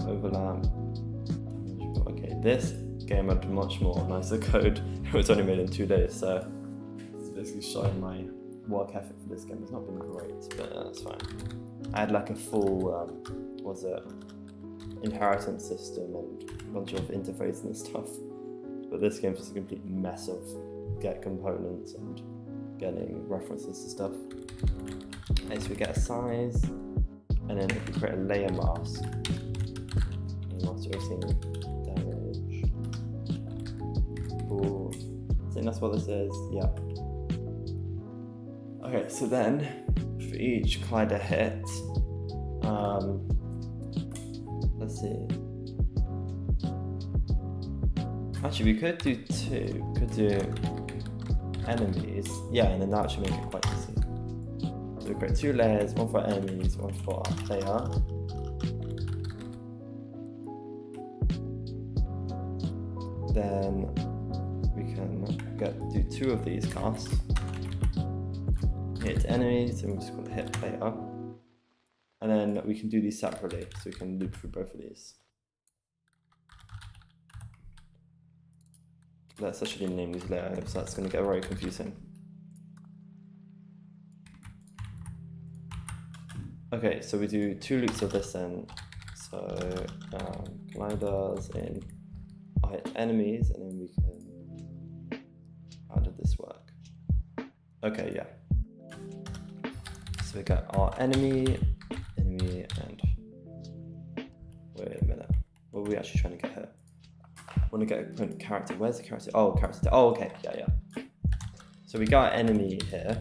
Overlap. Okay, this game had much more nicer code. It was only made in 2 days, so it's basically showing my work ethic for this game. It's not been great, but that's fine. I had like a full, inheritance system and a bunch of interface and stuff. But this game's just a complete mess of get components and getting references to stuff. Okay, so we get a size, and then if we create a layer mask, damage. Cool. I think that's what this is. Yeah. Okay, so then for each collider hit, let's see. Actually, we could do two. We could do enemies. Yeah, and then that should make it quite easy. So we create 2 layers, one for enemies, one for our player. Then we can do 2 of these casts. Hit enemies, and we'll just call it hit player. And then we can do these separately, so we can loop through both of these. Let's actually name these layers, so that's going to get very confusing. Okay, so we do 2 loops of this then. So colliders in hit enemies, and then we can, how did this work? Okay, yeah. we got our enemy, and wait a minute. What are we actually trying to get here? I want to get a character. Where's the character? Oh, character. Oh, okay. Yeah. So we got our enemy here.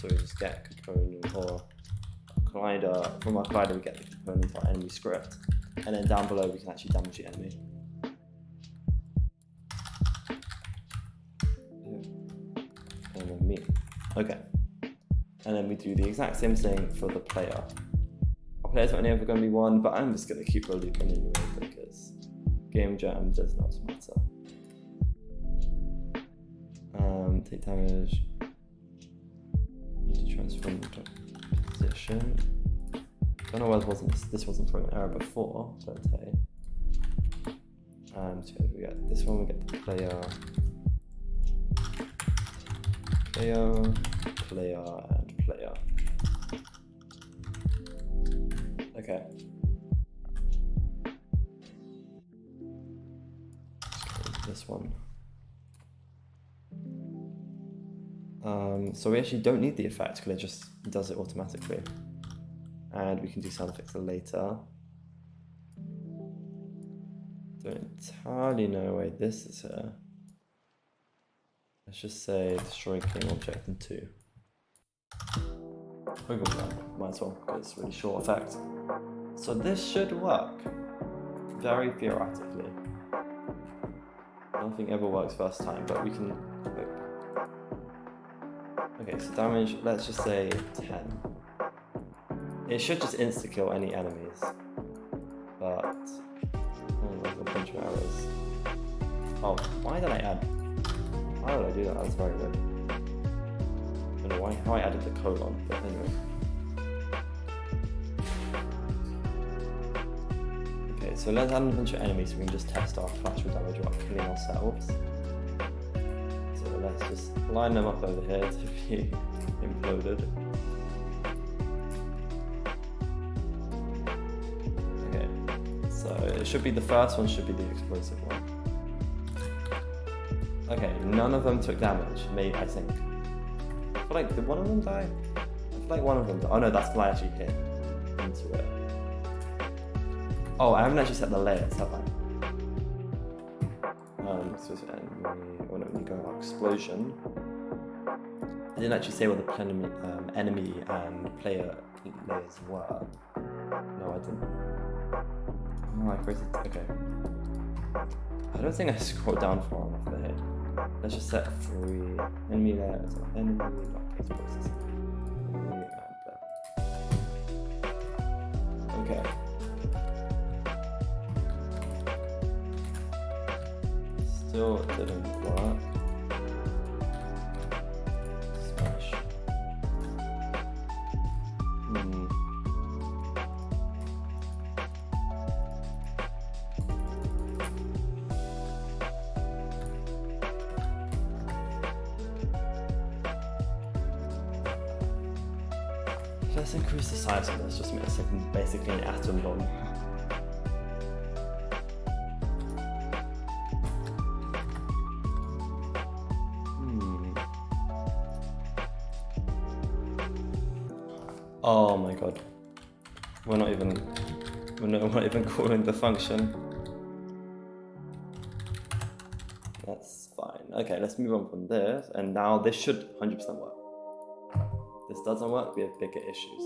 So we just get a component or a collider. From our collider, we get the component of our enemy script. And then down below, we can actually damage the enemy. And then me. Okay. And then we do the exact same thing for the player. Our players are only ever going to be 1, but I'm just going to keep a loop on anyway because game jam does not matter. Take damage. Need to transform the position. Don't know why this wasn't throwing an error before, but hey. So we get this one, we get the player, and player. Okay. Let's go this one. So we actually don't need the effect because it just does it automatically. And we can do sound effects later. Don't entirely know why this is here. Let's just say destroy game object in 2. Wiggle gun, might as well, because it's a really short effect. So this should work, very theoretically. Nothing ever works first time, but we can. Okay, so damage, let's just say 10. It should just insta-kill any enemies, but there's a bunch of errors. Oh, why did I add? Why would I do that? That's very weird. I don't know how I added the colon, but anyway. Okay, so let's add a bunch of enemies so we can just test our collateral damage without killing ourselves. So let's just line them up over here to be imploded. Okay, so it should be the first one, should be the explosive one. Okay, none of them took damage, maybe, I think. I feel like, did one of them die? I feel like one of them died. Oh no, that's when I actually hit into it. Oh, I haven't actually set the layers, have I? So it's enemy, or no, when you go on explosion. I didn't actually say what the enemy and player layers were. No, I didn't. Oh, I created, okay. I don't think I scrolled down far enough there. Let's just set 3 enemy layers, enemy, case process. Okay. Still didn't work. Smash. Let's increase the size of this, just make this like basically an atom bomb. Oh my god. We're not even calling the function. That's fine. Okay, let's move on from this, and now this should 100% work. If this doesn't work, we have bigger issues.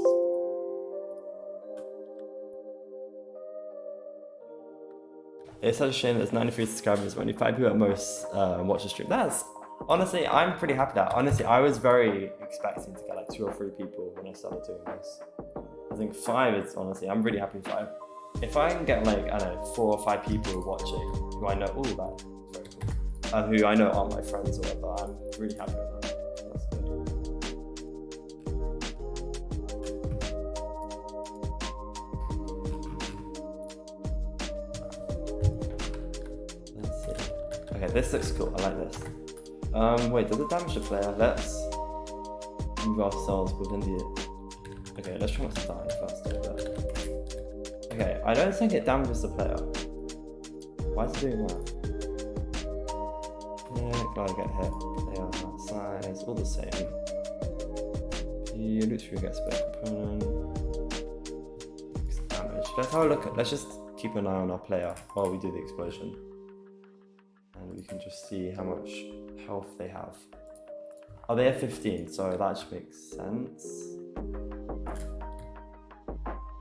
It's such a shame that there's 93 subscribers, only 5 people at most watch the stream. That's, honestly, I'm pretty happy that. Honestly, I was very expecting to get like 2 or 3 people when I started doing this. I think 5 is, honestly, I'm really happy with 5. If I can get like, I don't know, 4 or 5 people watching who I know, oh, that's very cool. Who I know aren't my friends or whatever, I'm really happy with that. That's good. Let's see. Okay, this looks cool. I like this. Wait, does it damage the player? Let's move ourselves within the... Okay, let's try not to die first. Okay, I don't think it damages the player. Why is it doing that? Yeah, gotta get hit. They are that size, all the same. see. Loot through gets better component. Damage. Let's have a look at. Let's just keep an eye on our player while we do the explosion, and we can just see how much health they have. Oh, they have 15, so that should make sense.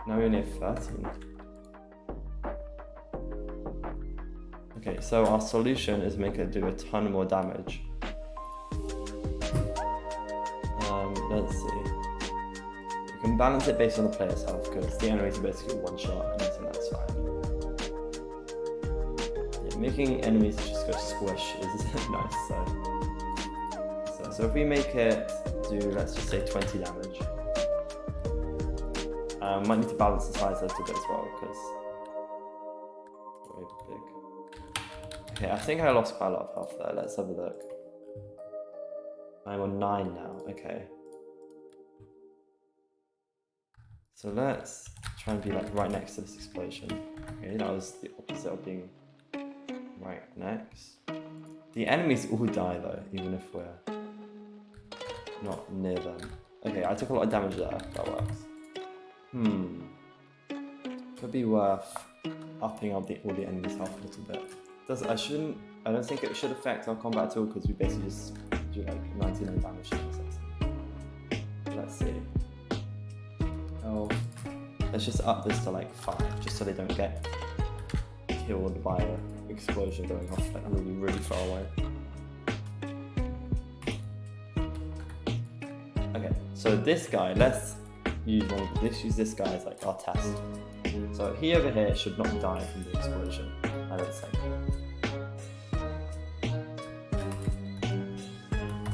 Now we only have 13. Okay, so our solution is make it do a ton more damage. Let's see. We can balance it based on the player's health because the enemies are basically one shot, and I think that's fine. Yeah, making enemies just go squish is nice. So if we make it do, let's just say 20 damage. Might need to balance the size a little bit as well because very big. Okay, I think I lost quite a lot of health there. Let's have a look. I'm on 9 now. Okay. So let's try and be like right next to this explosion. Okay, that was the opposite of being right next. The enemies all die though, even if we're not near them. Okay, I took a lot of damage there. That works. Could be worth upping up all the enemies' health a little bit. I don't think it should affect our combat at all because we basically just do like 99 damage to themselves. Let's see. Oh, let's just up this to like 5, just so they don't get killed by an explosion going off like really, really far away. Okay, so this guy, let's use this guy as like our test. So he over here should not die from the explosion, I don't think.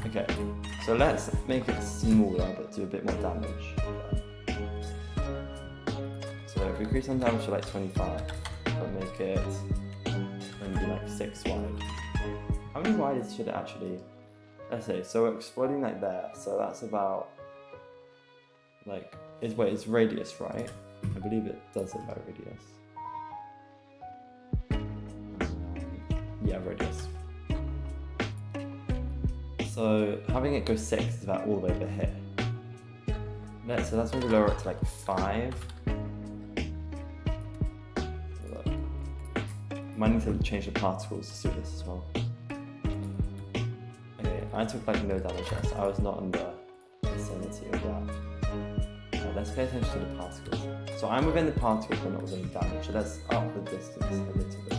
Okay, so let's make it smaller but do a bit more damage. So if we increase on damage to like 25, but make it only like 6 wide. How many wide should it actually? Let's see, so we're exploding like there, so that's about like, it's radius, right? I believe it does it by radius. Yeah, radius. So having it go 6 is about all the way over here. So that's when we lower it to like 5. Look. Might need to change the particles to suit this as well. Okay, I took like no damage there, so I was not in the vicinity of that. Let's pay attention to the particles. So I'm within the particles but not within the damage. So let's up the distance a little bit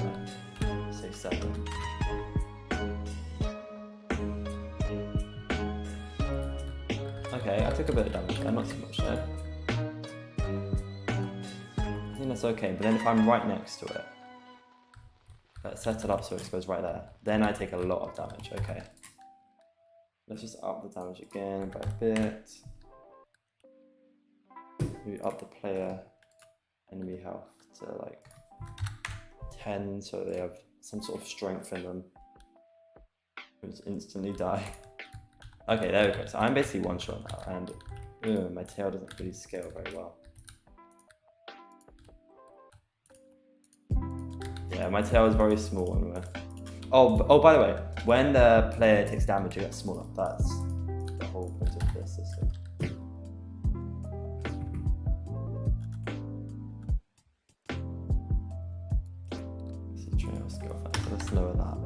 there. Say 7. Okay, I took a bit of damage there, not too much though. I think that's okay, but then if I'm right next to it, let's set it up so it goes right there. Then I take a lot of damage, okay. Let's just up the damage again by a bit. We up the player enemy health to like 10 so they have some sort of strength in them. They just instantly die. Okay, there we go. So I'm basically one shot now and my tail doesn't really scale very well. Yeah, my tail is very small anyway. Oh, by the way, when the player takes damage, it gets smaller. That's the whole point of this system. Let's lower that.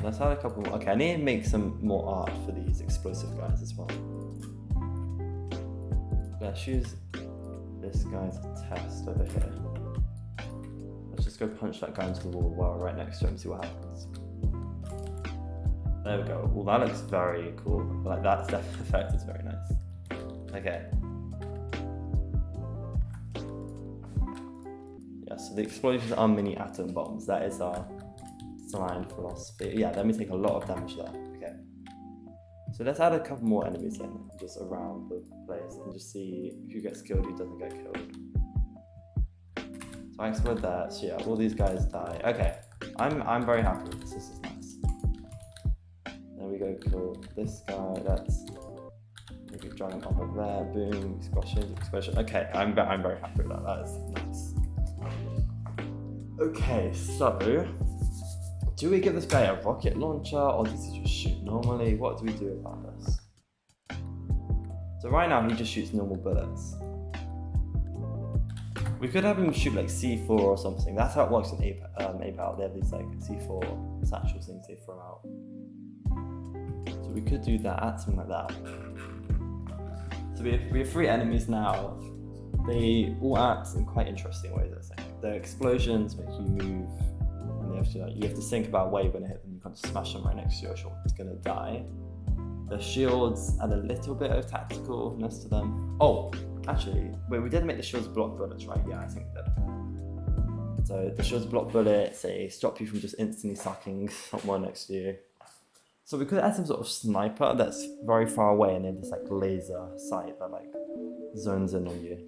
Let's add a couple more. Okay, I need to make some more art for these explosive guys as well. Let's use this guy as a test over here. Let's just go punch that guy into the wall while we're right next to him and see what happens. There we go. Well, that looks very cool. Like that effect is very nice. Okay. Yeah, so the explosions are mini atom bombs. That is our design philosophy. Yeah, let me take a lot of damage there. Okay. So let's add a couple more enemies in, just around the place, and just see who gets killed, who doesn't get killed. So I explode that. So yeah, all these guys die. Okay. I'm very happy with this. This is nice. Then we go kill this guy. That's maybe dragon up over there. Boom, explosion. Okay, I'm very happy with that. That is nice. Okay, so do we give this guy a rocket launcher or does he just shoot normally? What do we do about this? So right now he just shoots normal bullets. We could have him shoot like C4 or something. That's how it works in APAL. They have these like C4 satchel things they throw out. So we could do that, something like that. So we have 3 enemies now. They all act in quite interesting ways, I think. Their explosions make you move, and you have to think about where you're going to hit them. You can't just smash them right next to you, or you're going to die. The shields add a little bit of tacticalness to them. Oh, actually, wait, we didn't make the shields block bullets, right? Yeah, I think we did. So the shields block bullets, they stop you from just instantly sucking someone next to you. So we could add some sort of sniper that's very far away and then this like laser sight that like zones in on you.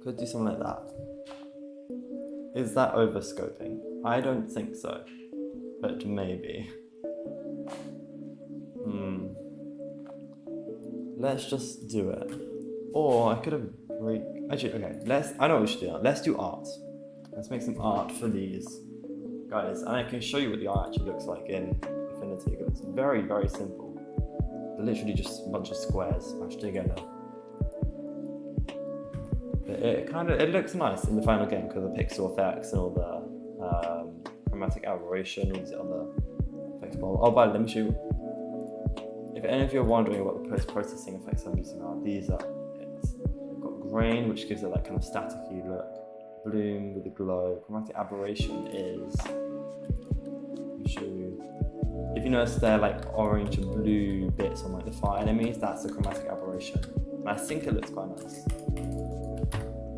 Could do something like that. Is that overscoping? I don't think so, but maybe. Let's just do it. Or I could have actually, okay, I know what we should do now. Let's do art. Let's make some art for these guys. And I can show you what the art actually looks like in Infinity. It's very, very simple. They're literally just a bunch of squares smashed together. But it looks nice in the final game because of the pixel effects and all the chromatic aberration, all these other effects. Oh, by the way, let me show you. If any of you are wondering what the post-processing effects I'm using are, these are it. We've got grain, which gives it that kind of staticky look. Bloom with a glow. Chromatic aberration is, let me show you. If you notice they're like orange and blue bits on like the far enemies, that's the chromatic aberration. And I think it looks quite nice.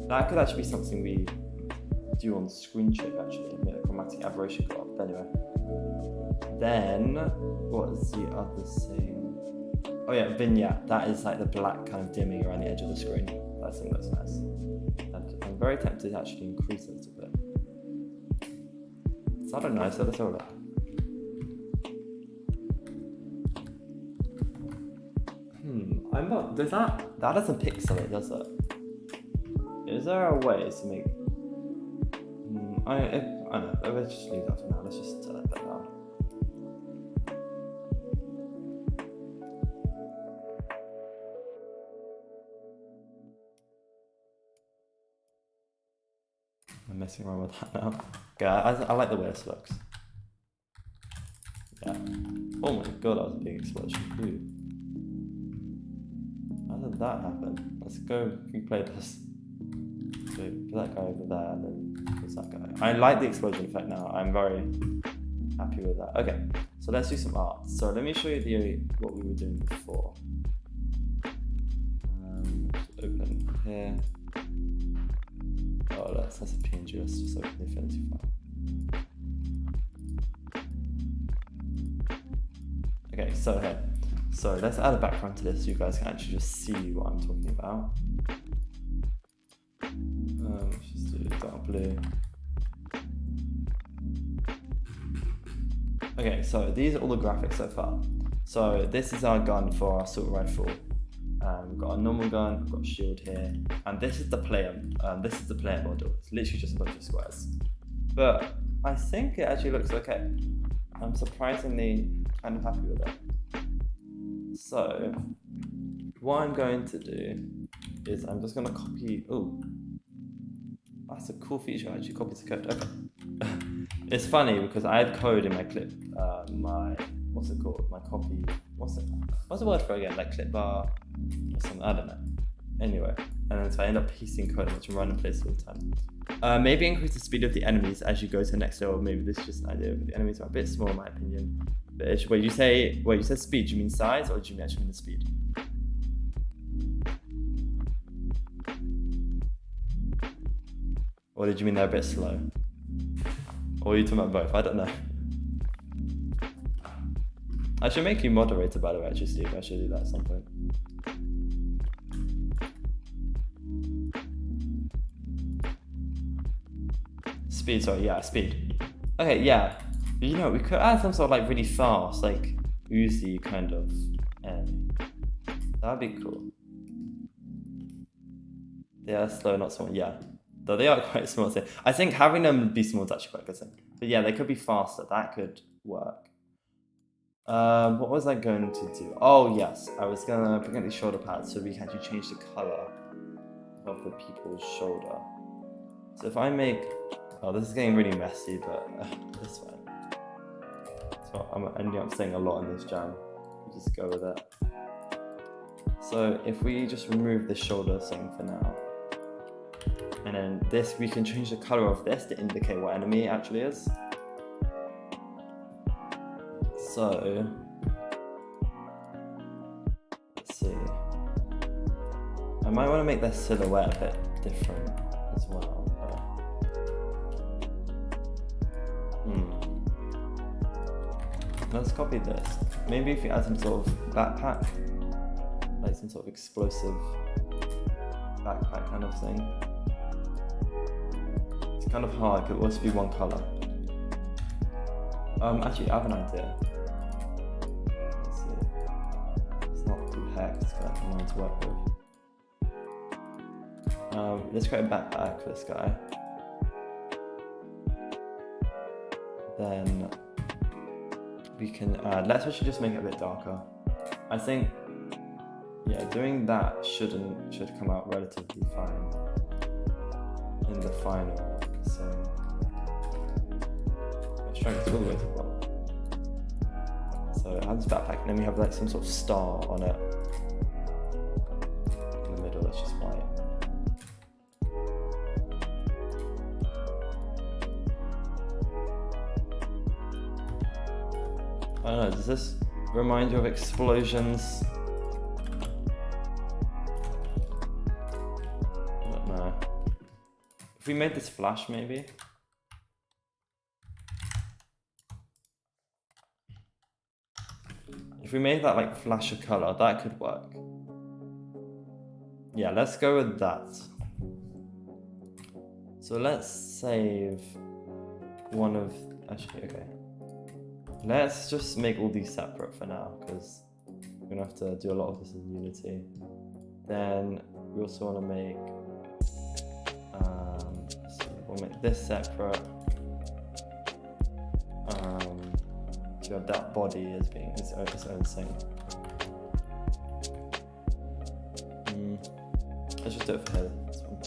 That could actually be something we do on screen shape actually, make the chromatic aberration go up. But anyway. Then, what is the other thing? Oh yeah, vignette. That is like the black kind of dimming around the edge of the screen. I think that's nice. And I'm very tempted to actually increase it a little bit. So I don't know, so let's have a look. I'm not, that doesn't pixel it, does it? Is there a way to make, I don't know, let's just leave that for now, let's just let that down. I'm messing around with that now. Okay, I like the way this looks. Yeah. Oh my god, that was a big explosion. Ooh. How did that happen? Let's go replay this. So put that guy over there and then there's that guy. I like the explosion effect now. I'm very happy with that. Okay, so let's do some art. So let me show you what we were doing before. Open here. Oh, that's a PNG. Let's just open the Infinity file. Okay, so here. So let's add a background to this so you guys can actually just see what I'm talking about. Let's just do dark blue. Okay, so these are all the graphics so far. So this is our gun for our assault rifle. We've got a normal gun, we've got a shield here, and this is the player. This is the player model. It's literally just a bunch of squares. But I think it actually looks okay. I'm surprisingly kind of happy with it. So what I'm going to do is I'm just going to copy. Oh, that's a cool feature. I actually copied the code. Okay. It's funny because I have code in my clip. What's it called? My copy. What's the word for it again? Like clip bar or something. I don't know. Anyway, and then so I end up piecing code which random places all the time. Maybe increase the speed of the enemies as you go to the next level. Maybe this is just an idea, but the enemies are a bit small in my opinion. But wait, you said speed. Do you mean size or do you actually mean the speed? Or did you mean they're a bit slow? Or are you talking about both? I don't know. I should make you moderator, by the way, actually, Steve. I should do that at some point. Speed, sorry, yeah, speed. Okay, yeah. You know, we could add some sort of like really fast, like Uzi kind of. That'd be cool. Yeah, slow, not someone. Yeah. Though they are quite small. So I think having them be small is actually quite a good thing. But yeah, they could be faster. That could work. What was I going to do? Oh yes, I was gonna bring out these shoulder pads so we can actually change the color of the people's shoulder. So if I make, oh, this is getting really messy, but it's fine. So I'm ending up saying a lot in this jam. We'll just go with it. So if we just remove the shoulder thing for now, and then this, we can change the color of this to indicate what enemy it actually is. So let's see. I might want to make their silhouette a bit different as well. Let's copy this. Maybe if you add some sort of backpack, like some sort of explosive backpack kind of thing. It's kind of hard, it could also be one color. Actually, I have an idea. Let's see. It's not too hexed, but I want to work with. Let's create a backpack for this guy. Then we can add, let's actually just make it a bit darker. I think, yeah, doing that should come out relatively fine in the final. So strength all the way to the bottom. So I have this backpack, and then we have like some sort of star on it. In the middle, it's just white. I don't know, does this remind you of explosions? I don't know. If we made this flash, maybe? If we made that like flash of color, that could work. Yeah, let's go with that. So let's save one of, actually, okay. Let's just make all these separate for now, because we're gonna have to do a lot of this in Unity. Then we also want to make, so we'll make this separate. To have that body as being its own thing. Let's just do it for here. This one.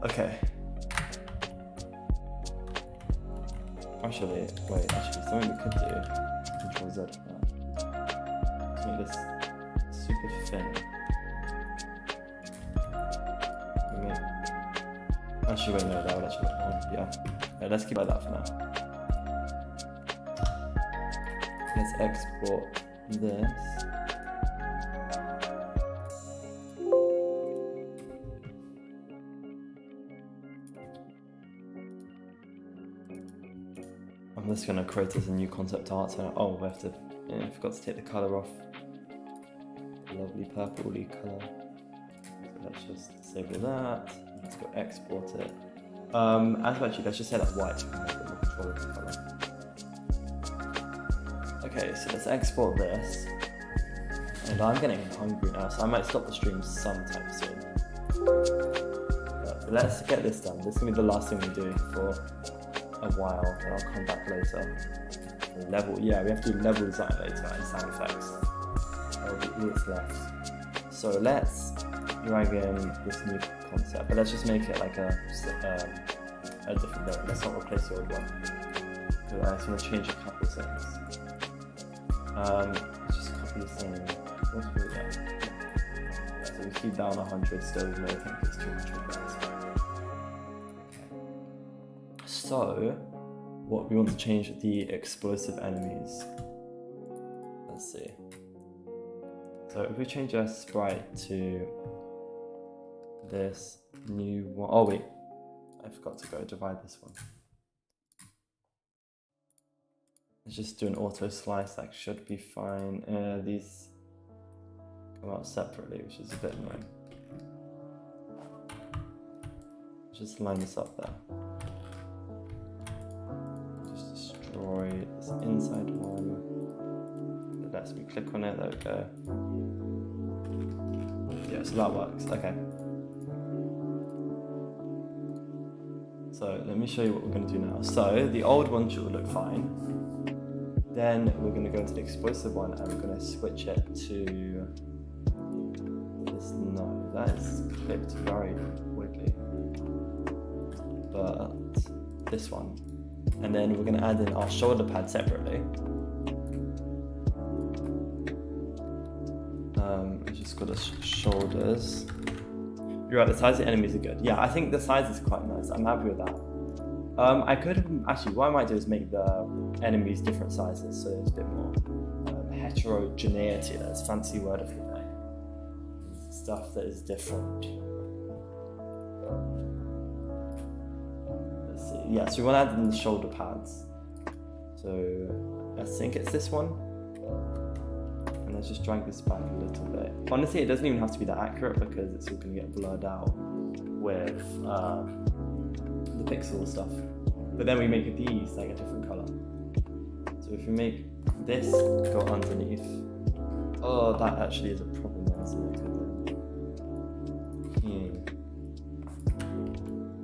Okay. Actually, wait, something we could do, Control Z for that. Let's make this super thin. Actually, wait, no, that would actually look fine. Yeah, let's keep it like that for now. Let's export this. I'm just going to create this a new concept art. So, oh, we have to, I forgot to take the colour off. Lovely purpley colour. So let's just disable that. Let's go export it. Actually, let's just set that white so we can have a bit more control of the colour. Okay, so let's export this. And I'm getting hungry now, so I might stop the stream sometime soon. But let's get this done. This is going to be the last thing we do for a while, and I'll come back later. Level, yeah, we have to do level design later and sound effects. That'll be all that's left. So let's drag in this new concept, but let's just make it like a different level. Let's not replace the old one. So I just want to change a couple of things. Let's just copy the same. What's we get? Yeah, so we keep down 100 still, even though I think it's 200 guys. Okay. So, what we want to change the explosive enemies. Let's see. So if we change our sprite to this new one, oh wait, I forgot to go divide this one. Let's just do an auto slice, that should be fine. These come out separately, which is a bit annoying. Just line this up there. Just destroy this inside one. It lets me click on it, there we go. Yeah, so that works, okay. So let me show you what we're going to do now. So the old one should look fine. Then we're going to go into the explosive one and we're going to switch it to this. No, that is clipped very weirdly. But this one. And then we're going to add in our shoulder pad separately. Just got the shoulders. You're right, the size of the enemies are good. Yeah, I think the size is quite nice. I'm happy with that. I could have, actually, what I might do is make the enemies different sizes, so there's a bit more heterogeneity. That's a fancy word of it. Stuff that is different. Let's see. Yeah, so we want to add in the shoulder pads. So I think it's this one. And let's just drag this back a little bit. Honestly, it doesn't even have to be that accurate because it's all going to get blurred out with the pixel stuff. But then we make these like a different color. So if we make this go underneath, oh, that actually is a problem, isn't it?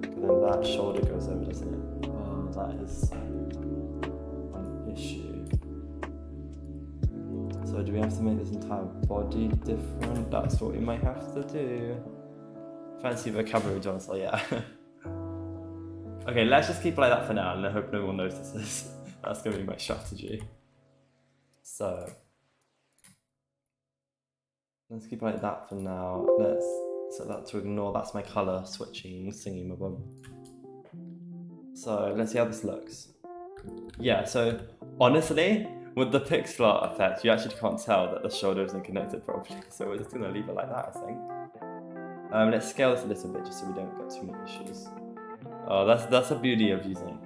But then that shoulder goes over, doesn't it? Oh, that is an issue. So do we have to make this entire body different? That's what we might have to do. Fancy vocabulary, John, so yeah. Okay, let's just keep it like that for now and I hope no one notices. That's going to be my strategy. So, let's keep it like that for now. Let's set that to ignore. That's my colour switching singing boom. So, let's see how this looks. Yeah, so honestly, with the pixel art effect, you actually can't tell that the shoulder isn't connected properly. So we're just going to leave it like that, I think. Let's scale this a little bit just so we don't get too many issues. Oh, that's the beauty of using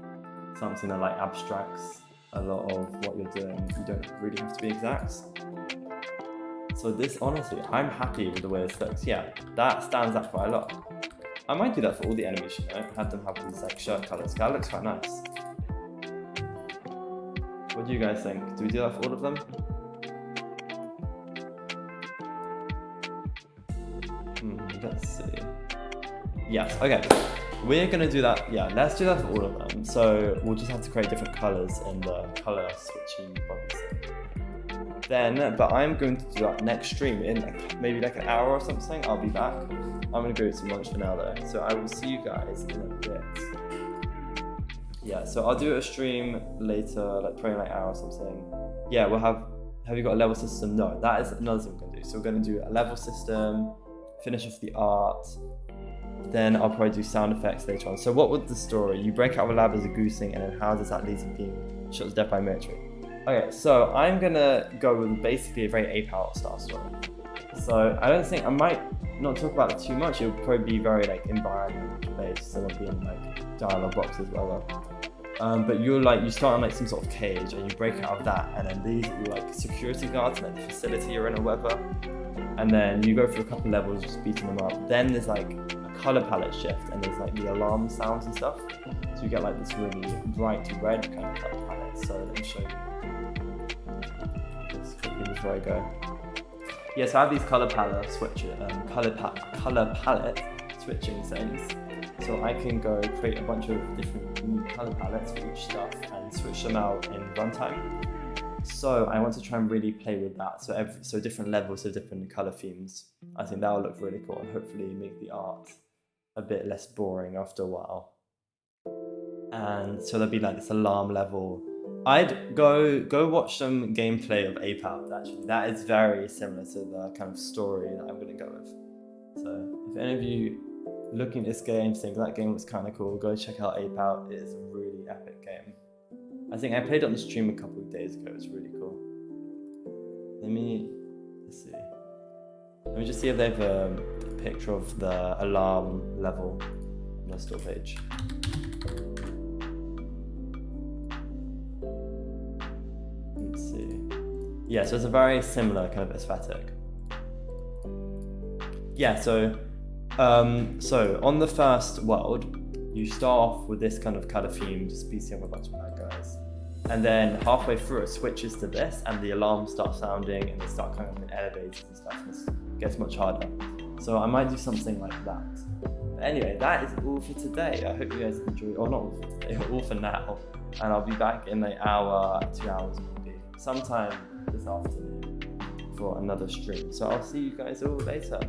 something that like abstracts a lot of what you're doing. You don't really have to be exact. So this, honestly, I'm happy with the way this looks. Yeah, that stands out quite a lot. I might do that for all the enemies, you know, have them have these like shirt colours. That looks quite nice. What do you guys think? Do we do that for all of them? Let's see. Yes, okay. We're gonna do that, yeah, let's do that for all of them. So we'll just have to create different colors in the color switching body set. Then, but I'm going to do that next stream in like, maybe like an hour or something. I'll be back. I'm gonna go to some lunch for now though. So I will see you guys in a bit. Yeah, so I'll do a stream later, like probably like an hour or something. Yeah, we'll have you got a level system? No, that is another thing we're gonna do. So we're gonna do a level system, finish off the art, then I'll probably do sound effects later on. So what was the story? You break out of a lab as a goosing, and then how does that lead to being shot to death by military? Okay, so I'm gonna go with basically a very ape-out style story. So I might not talk about it too much. It'll probably be very like environment based, so it'll be in like dialogue boxes, whatever. But you start on like some sort of cage, and you break out of that, and then these are like security guards in like the facility you're in or whatever. And then you go through a couple levels, just beating them up. Then there's like a color palette shift, and there's like the alarm sounds and stuff. So you get like this really bright red kind of color palette. So let me show you this quickly before I go. Yeah, so I have these color palette switching things. So I can go create a bunch of different color palettes for each stuff and switch them out in runtime. So I want to try and really play with that. So different levels of different color themes. I think that will look really cool and hopefully make the art a bit less boring after a while. And so there'll be like this alarm level. I'd go watch some gameplay of Ape Out actually. That is very similar to the kind of story that I'm gonna go with. So if any of you looking at this game think that game was kind of cool, go check out Ape Out. It is a really epic game. I think I played it on the stream a couple of days ago. It's really cool. Let's see. Let me just see if they have a picture of the alarm level on the store page. Let's see. Yeah, so it's a very similar kind of aesthetic. Yeah, so on the first world, you start off with this kind of color theme, just beating up a bunch of bad guys. And then halfway through it switches to this and the alarms start sounding and they start kind of in elevators and stuff, and it gets much harder. So I might do something like that. Anyway, that is all for today. I hope you guys enjoy, or not all for today, but all for now. And I'll be back in an hour, 2 hours maybe, sometime this afternoon for another stream. So I'll see you guys all later.